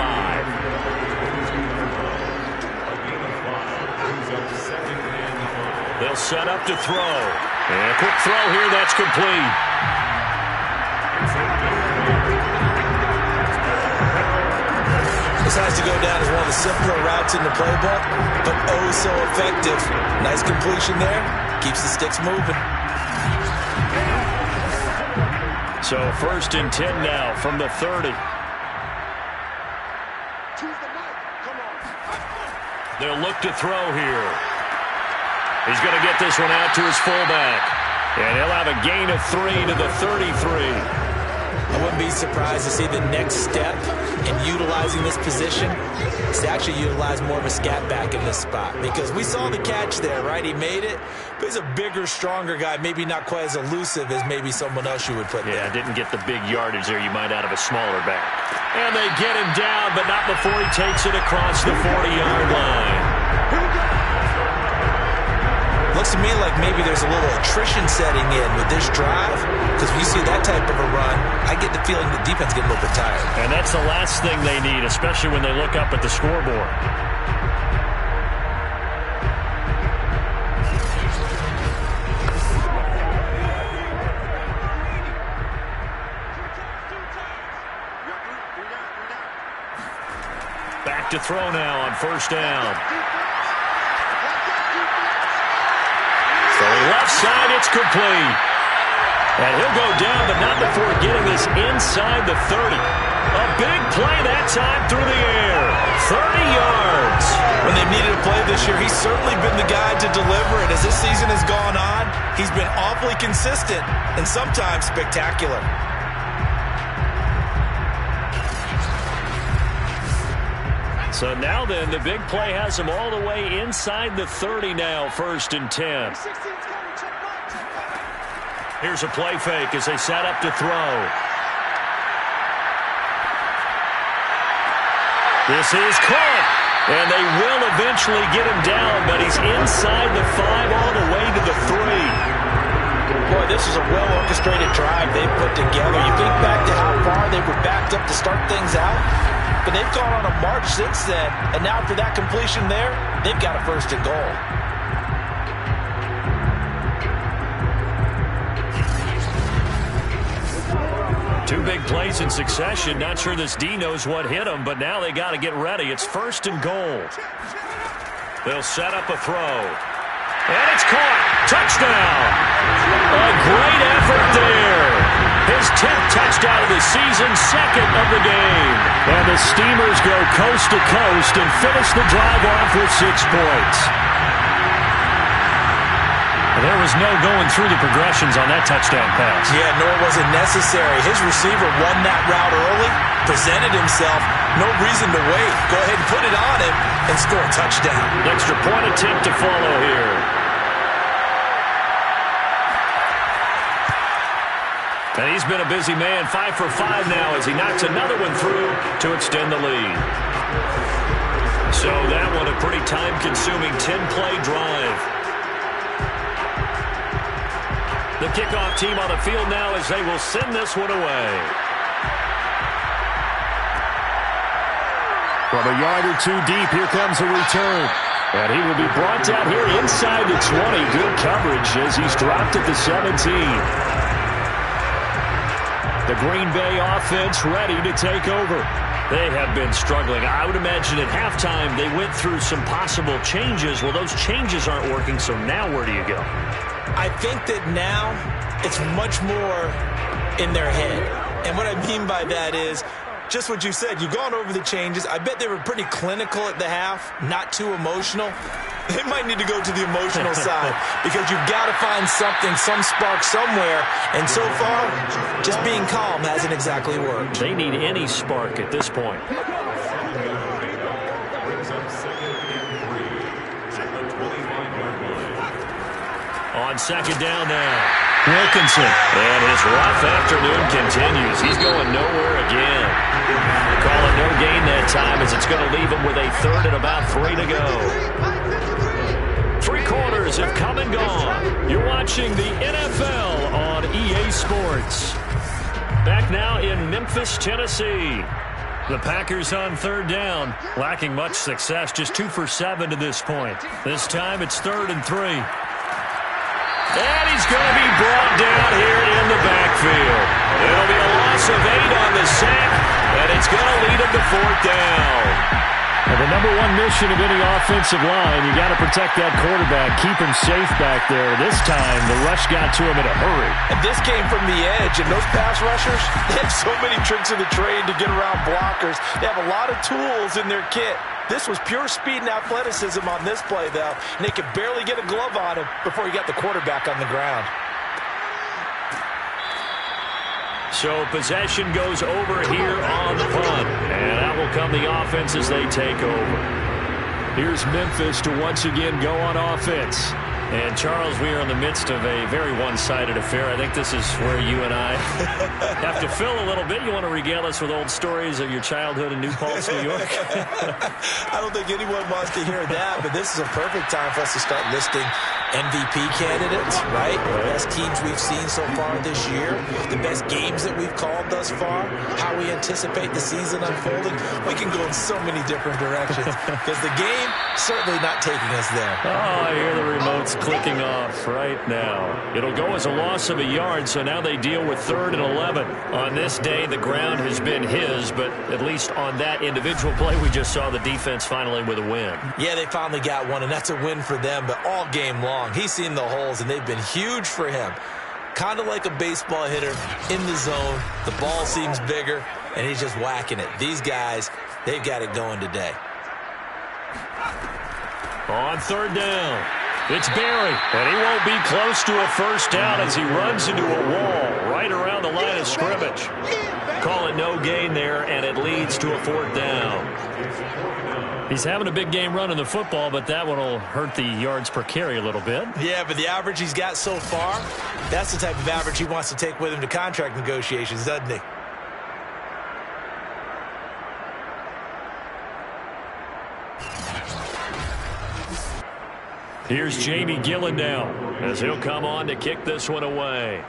They'll set up to throw. And a quick throw here. That's complete. This has to go down as one of the simpler routes in the playbook, but oh so effective. Nice completion there. Keeps the sticks moving. So 1st and 10 now from the 30. They'll look to throw here. He's going to get this one out to his fullback. And he'll have a gain of 3 to the 33. I wouldn't be surprised to see the next step in utilizing this position is to actually utilize more of a scat back in this spot. Because we saw the catch there, right? He made it, but he's a bigger, stronger guy, maybe not quite as elusive as maybe someone else you would put there. Yeah, didn't get the big yardage there you might out of a smaller back. And they get him down, but not before he takes it across the 40-yard line. Looks to me like maybe there's a little attrition setting in with this drive, because when you see that type of a run, I get the feeling the defense getting a little bit tired. And that's the last thing they need, especially when they look up at the scoreboard. Back to throw now on first down. Left side, it's complete. And he'll go down, but not before getting this inside the 30. A big play that time through the air. 30 yards. When they've needed a play this year, he's certainly been the guy to deliver it. As this season has gone on, he's been awfully consistent and sometimes spectacular. So now then, the big play has him all the way inside the 30 now, 1st and 10. Here's a play fake as they set up to throw. This is caught, and they will eventually get him down, but he's inside the 5 all the way to the 3. Boy, this is a well-orchestrated drive they've put together. You think back to how far they were backed up to start things out, but they've gone on a march since then, and now after that completion there, they've got a 1st and goal. Two big plays in succession. Not sure this D knows what hit him, but now they got to get ready. It's 1st and goal. They'll set up a throw. And it's caught. Touchdown. A great effort there. His 10th touchdown of the season, 2nd of the game. And the Steamers go coast to coast and finish the drive off with 6 points. There was no going through the progressions on that touchdown pass. Yeah, nor was it necessary. His receiver won that route early, presented himself, no reason to wait. Go ahead and put it on him and score a touchdown. Extra point attempt to follow here. And he's been a busy man, 5 for 5 now as he knocks another one through to extend the lead. So that one a pretty time-consuming 10-play drive. The kickoff team on the field now as they will send this one away. From a yard or two deep, here comes a return. And he will be brought down here inside the 20. Good coverage as he's dropped at the 17. The Green Bay offense ready to take over. They have been struggling. I would imagine at halftime they went through some possible changes. Well, those changes aren't working, so now where do you go? I think that now it's much more in their head. And what I mean by that is just what you said. You've gone over the changes. I bet they were pretty clinical at the half, not too emotional. They might need to go to the emotional side because you've got to find something, some spark somewhere. And so far, just being calm hasn't exactly worked. They need any spark at this point. On 2nd down now, Wilkinson. And his rough afternoon continues. He's going nowhere again. Call it no gain that time as it's going to leave him with a 3rd and about 3 to go. 3 quarters have come and gone. You're watching the NFL on EA Sports. Back now in Memphis, Tennessee. The Packers on 3rd down, lacking much success, just 2 for 7 to this point. This time it's 3rd and 3. And he's going to be brought down here in the backfield. It'll be a loss of 8 on the sack, and it's going to lead him to 4th down. And the number one mission of any offensive line, you got to protect that quarterback, keep him safe back there. This time, the rush got to him in a hurry. And this came from the edge, and those pass rushers, they have so many tricks of the trade to get around blockers. They have a lot of tools in their kit. This was pure speed and athleticism on this play, though, and they could barely get a glove on him before he got the quarterback on the ground. So possession goes over here on the punt. And out will come the offense as they take over. Here's Memphis to once again go on offense. And, Charles, we are in the midst of a very one-sided affair. I think this is where you and I have to fill a little bit. You want to regale us with old stories of your childhood in New Paltz, New York? I don't think anyone wants to hear that, but this is a perfect time for us to start listing MVP candidates, right? The best teams we've seen so far this year, the best games that we've called thus far, how we anticipate the season unfolding. We can go in so many different directions because the game certainly not taking us there. Oh, I hear the remotes clicking off right now. It'll go as a loss of a yard, so now they deal with 3rd and 11. On this day, the ground has been his, but at least on that individual play, we just saw the defense finally with a win. Yeah, they finally got one, and that's a win for them, but all game long, he's seen the holes, and they've been huge for him. Kind of like a baseball hitter in the zone. The ball seems bigger, and he's just whacking it. These guys, they've got it going today. On 3rd down, it's Barry, and he won't be close to a first down as he runs into a wall right around the line of scrimmage. Call it no gain there, and it leads to a 4th down. He's having a big game running the football, but that one will hurt the yards per carry a little bit. Yeah, but the average he's got so far, that's the type of average he wants to take with him to contract negotiations, doesn't he? Here's Jamie Gillen now as he'll come on to kick this one away.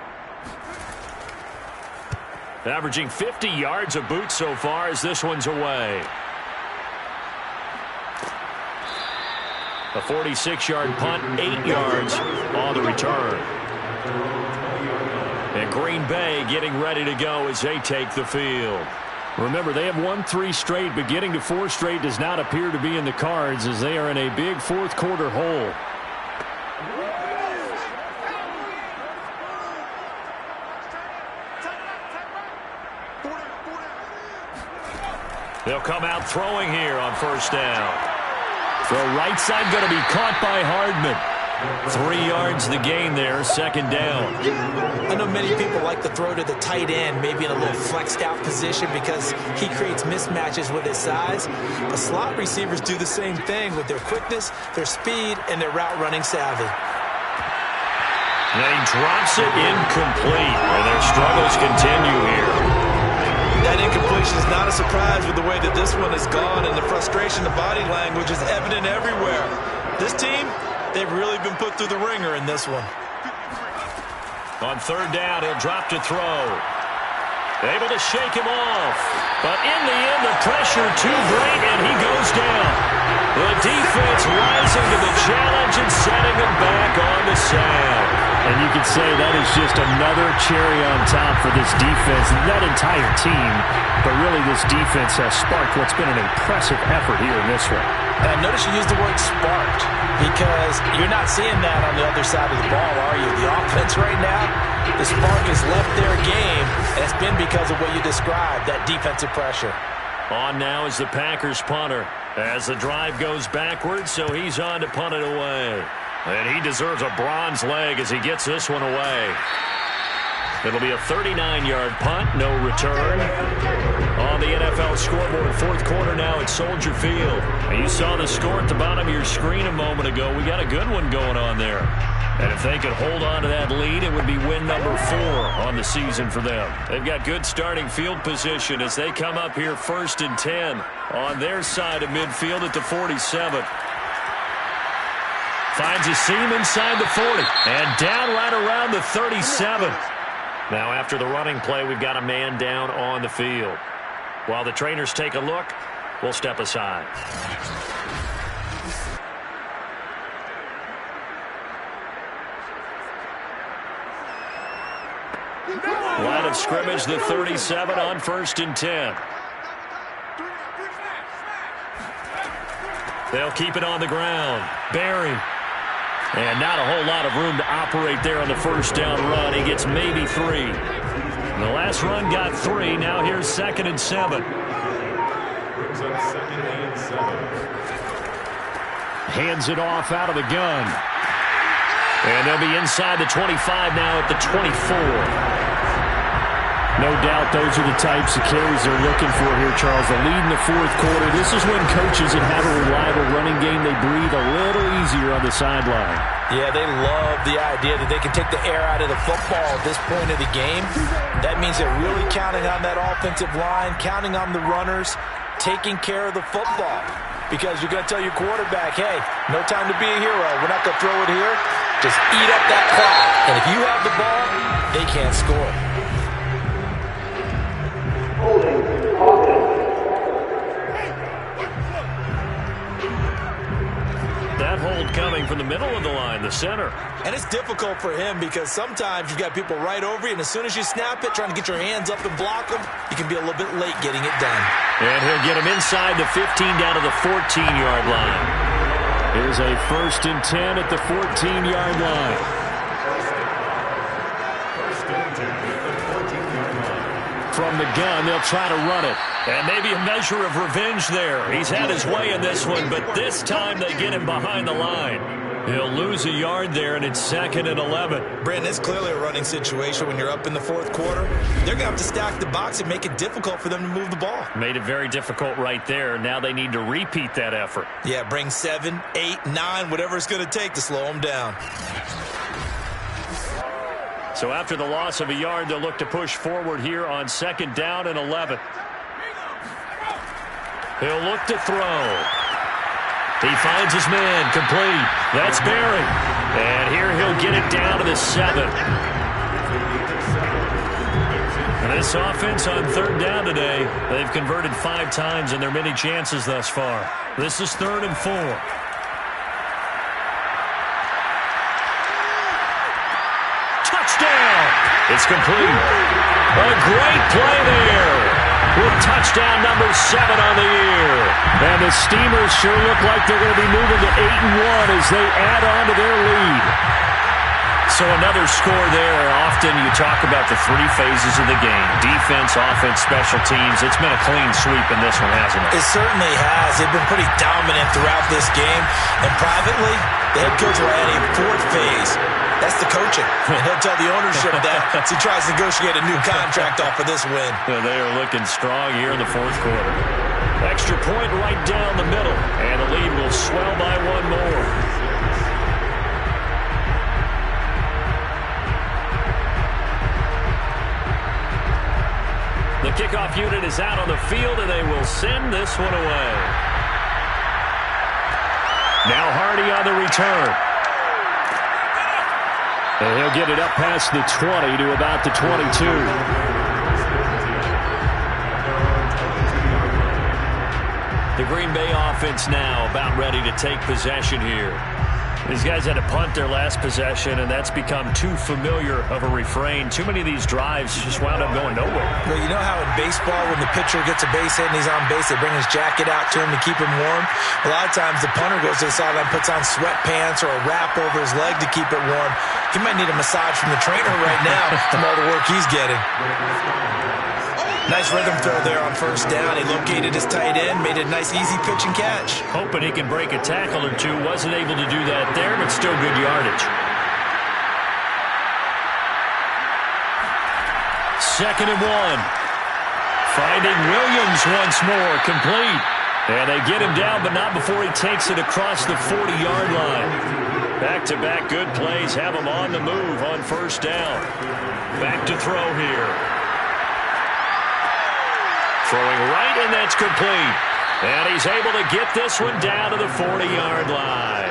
Averaging 50 yards a boot so far as this one's away. A 46-yard punt, 8 yards on the return. And Green Bay getting ready to go as they take the field. Remember, they have won 3 straight, but getting to 4 straight does not appear to be in the cards as they are in a big 4th quarter hole. They'll come out throwing here on 1st down. Throw right side going to be caught by Hardman. 3 yards the gain there, 2nd down. I know many people like to throw to the tight end, maybe in a little flexed out position because he creates mismatches with his size. But slot receivers do the same thing with their quickness, their speed, and their route running savvy. And he drops it incomplete, and their struggles continue here. That incompletion is not a surprise with the way that this one has gone, and the frustration, the body language is evident everywhere. This team, they've really been put through the ringer in this one. On 3rd down, he'll drop to throw. Able to shake him off. But in the end, the pressure too great, and he goes down. The defense rising to the challenge and setting him back on the sound. And you could say that is just another cherry on top for this defense, that entire team. But really, this defense has sparked what's been an impressive effort here in this one. Notice you used the word sparked because you're not seeing that on the other side of the ball, are you? The offense right now, the spark has left their game, and it's been because of what you described, that defensive pressure. On now is the Packers punter as the drive goes backwards, so he's on to punt it away. And he deserves a bronze leg as he gets this one away. It'll be a 39-yard punt, no return. On the NFL scoreboard, 4th quarter now at Soldier Field. And you saw the score at the bottom of your screen a moment ago. We got a good one going on there. And if they could hold on to that lead, it would be win number 4 on the season for them. They've got good starting field position as they come up here 1st and 10 on their side of midfield at the 47. Finds a seam inside the 40 and down right around the 37. Now after the running play, we've got a man down on the field. While the trainers take a look, we'll step aside. Line of scrimmage, the 37 on 1st and 10. They'll keep it on the ground. Barry. And not a whole lot of room to operate there on the 1st down run. He gets maybe 3. And the last run got 3. Now here's 2nd and 7. Hands it off out of the gun. And they'll be inside the 25 now at the 24. No doubt those are the types of carries they're looking for here, Charles. The lead in the fourth quarter. This is when coaches that have a reliable running game, they breathe a little easier on the sideline. Yeah, they love the idea that they can take the air out of the football at this point of the game. That means they're really counting on that offensive line, counting on the runners, taking care of the football. Because you're going to tell your quarterback, hey, no time to be a hero. We're not going to throw it here. Just eat up that clock. And if you have the ball, they can't score. That hold coming from the middle of the line, the center. And it's difficult for him because sometimes you've got people right over you, and as soon as you snap it, trying to get your hands up and block them, you can be a little bit late getting it done. And he'll get him inside the 15 down to the 14-yard line. Here's a 1st and 10 at the 14-yard line. From the gun, they'll try to run it. And maybe a measure of revenge there. He's had his way in this one, but this time they get him behind the line. He'll lose a yard there, and it's 2nd and 11. Brandon, it's clearly a running situation when you're up in the fourth quarter. They're going to have to stack the box and make it difficult for them to move the ball. Made it very difficult right there. Now they need to repeat that effort. Yeah, bring 7, 8, 9, whatever it's going to take to slow them down. So after the loss of a yard, they'll look to push forward here on 2nd down and 11. He'll look to throw. He finds his man, complete. That's Barry. And here he'll get it down to the 7. And this offense on 3rd down today, they've converted 5 times in their many chances thus far. This is 3rd and 4. Touchdown! It's complete. A great play there. With touchdown number 7 on the year. And the Steamers sure look like they're going to be moving to 8-1 as they add on to their lead. So another score there. Often you talk about the 3 phases of the game. Defense, offense, special teams. It's been a clean sweep in this one, hasn't it? It certainly has. They've been pretty dominant throughout this game. And privately, the head coach will add a 4th phase. That's the coaching. And he'll tell the ownership that as he tries to negotiate a new contract off of this win. Yeah, they are looking strong here in the fourth quarter. Extra point right down the middle. And the lead will swell by 1 more. The kickoff unit is out on the field, and they will send this one away. Now Hardy on the return. And he'll get it up past the 20 to about the 22. The Green Bay offense now about ready to take possession here. These guys had to punt their last possession, and that's become too familiar of a refrain. Too many of these drives just wound up going nowhere. Well, you know how in baseball, when the pitcher gets a base hit and he's on base, they bring his jacket out to him to keep him warm? A lot of times the punter goes to the sideline, puts on sweatpants or a wrap over his leg to keep it warm. He might need a massage from the trainer right now from all the work he's getting. Nice rhythm throw there on 1st down. He located his tight end, made it a nice easy pitch and catch. Hoping he can break a tackle or two. Wasn't able to do that there, but still good yardage. 2nd and 1. Finding Williams once more, complete. And they get him down, but not before he takes it across the 40-yard line. Back-to-back good plays have him on the move on 1st down. Back to throw here. Throwing right, and that's complete. And he's able to get this one down to the 40-yard line.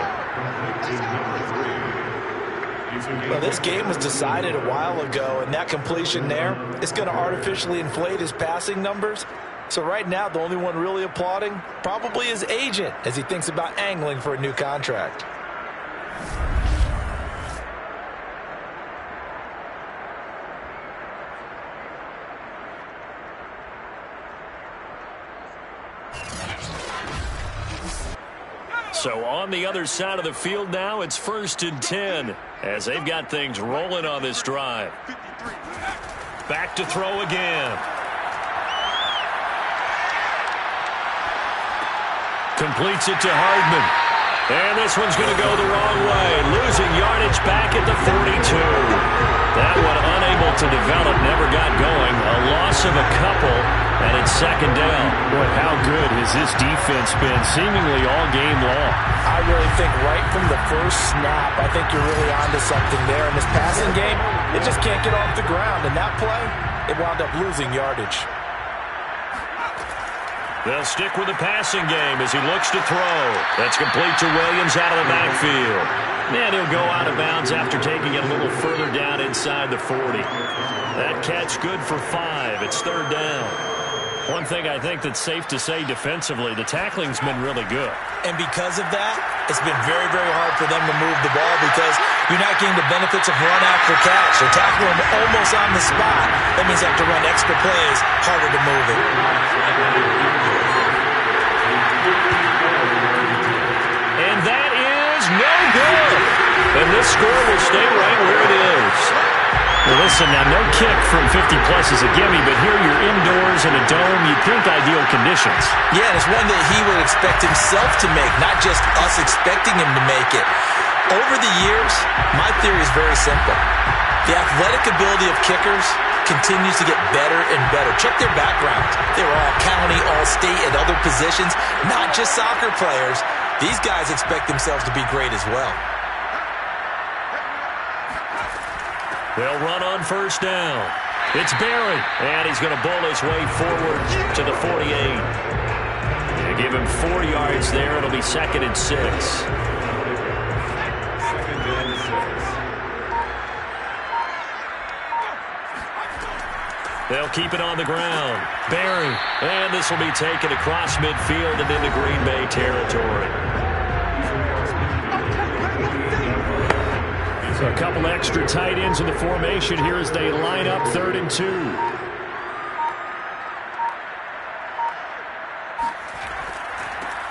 Well, this game was decided a while ago, and that completion there is going to artificially inflate his passing numbers. So right now, the only one really applauding probably his agent as he thinks about angling for a new contract. So on the other side of the field now, it's 1st and 10 as they've got things rolling on this drive. Back to throw again. Completes it to Hardman. And this one's going to go the wrong way. Losing yardage back at the 42. That one unable to develop, never got going. A loss of a couple, and it's second down. Boy, how good has this defense been seemingly all game long? I really think right from the first snap, I think you're really onto something there. In this passing game, it just can't get off the ground. And that play, it wound up losing yardage. They'll stick with the passing game as he looks to throw. That's complete to Williams out of the backfield. And he'll go out of bounds after taking it a little further down inside the 40. That catch good for 5. It's third down. One thing I think that's safe to say defensively, the tackling's been really good. And because of that, it's been very, very hard for them to move the ball because you're not getting the benefits of run after catch. They're tackling them almost on the spot. That means they have to run extra plays, harder to move it. And that is no good. And this score will stay right where it is. Well, listen, now no kick from 50-plus is a gimme, but here you're indoors in a dome. You'd think ideal conditions. Yeah, and it's one that he would expect himself to make, not just us expecting him to make it. Over the years, my theory is very simple. The athletic ability of kickers continues to get better and better. Check their backgrounds. They were all county, all state, at other positions, not just soccer players. These guys expect themselves to be great as well. They'll run on first down. It's Barry, and he's going to bull his way forward to the 48. They give him 4 yards there. It'll be second and 6. They'll keep it on the ground. Barry, and this will be taken across midfield and into Green Bay territory. So a couple extra tight ends in the formation here as they line up 3rd and 2.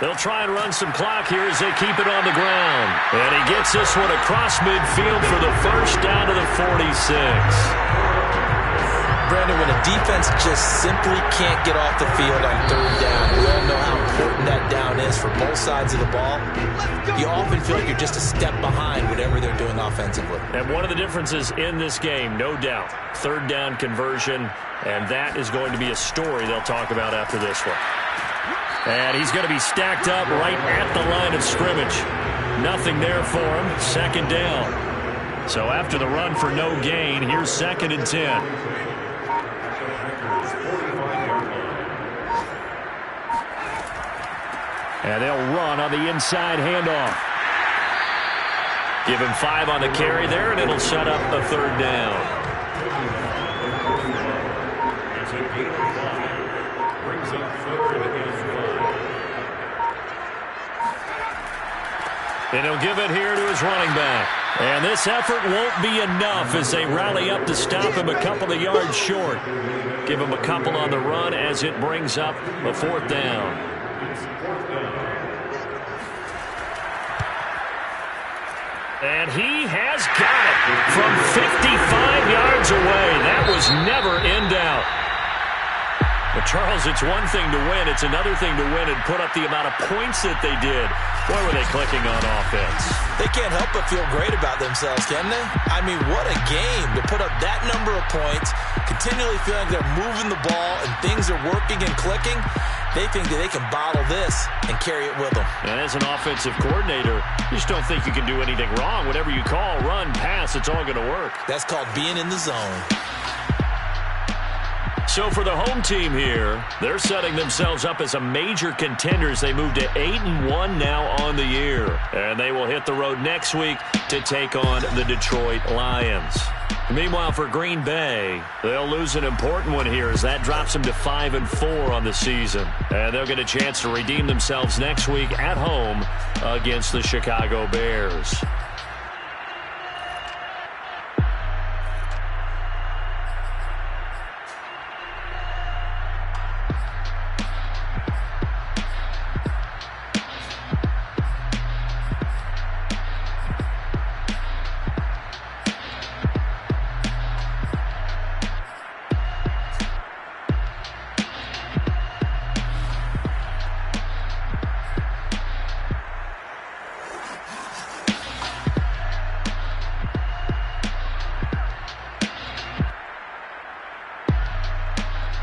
They'll try and run some clock here as they keep it on the ground. And he gets this one across midfield for the first down to the 46. Brandon, when a defense just simply can't get off the field on 3rd down, we all know how important that down is for both sides of the ball. You often feel like you're just a step behind whatever they're doing offensively. And one of the differences in this game, no doubt, 3rd down conversion, and that is going to be a story they'll talk about after this one. And he's going to be stacked up right at the line of scrimmage. Nothing there for him. 2nd down. So after the run for no gain, here's 2nd and 10. And they'll run on the inside handoff. Give him 5 on the carry there, and it'll set up a 3rd down. It's a gain of 5. Brings up 3rd and 5. And he'll give it here to his running back. And this effort won't be enough as they rally up to stop him a couple of yards short. Give him a couple on the run as it brings up a 4th down. And he has got it from 55 yards away. That was never in doubt. But, Charles, it's one thing to win. It's another thing to win and put up the amount of points that they did. Boy, were they clicking on offense. They can't help but feel great about themselves, can they? I mean, what a game to put up that number of points, continually feeling like they're moving the ball and things are working and clicking. They think that they can bottle this and carry it with them. And as an offensive coordinator, you just don't think you can do anything wrong. Whatever you call, run, pass, it's all going to work. That's called being in the zone. So for the home team here, they're setting themselves up as a major contender as they move to 8-1 now on the year. And they will hit the road next week to take on the Detroit Lions. Meanwhile, for Green Bay, they'll lose an important one here as that drops them to 5-4 on the season. And they'll get a chance to redeem themselves next week at home against the Chicago Bears.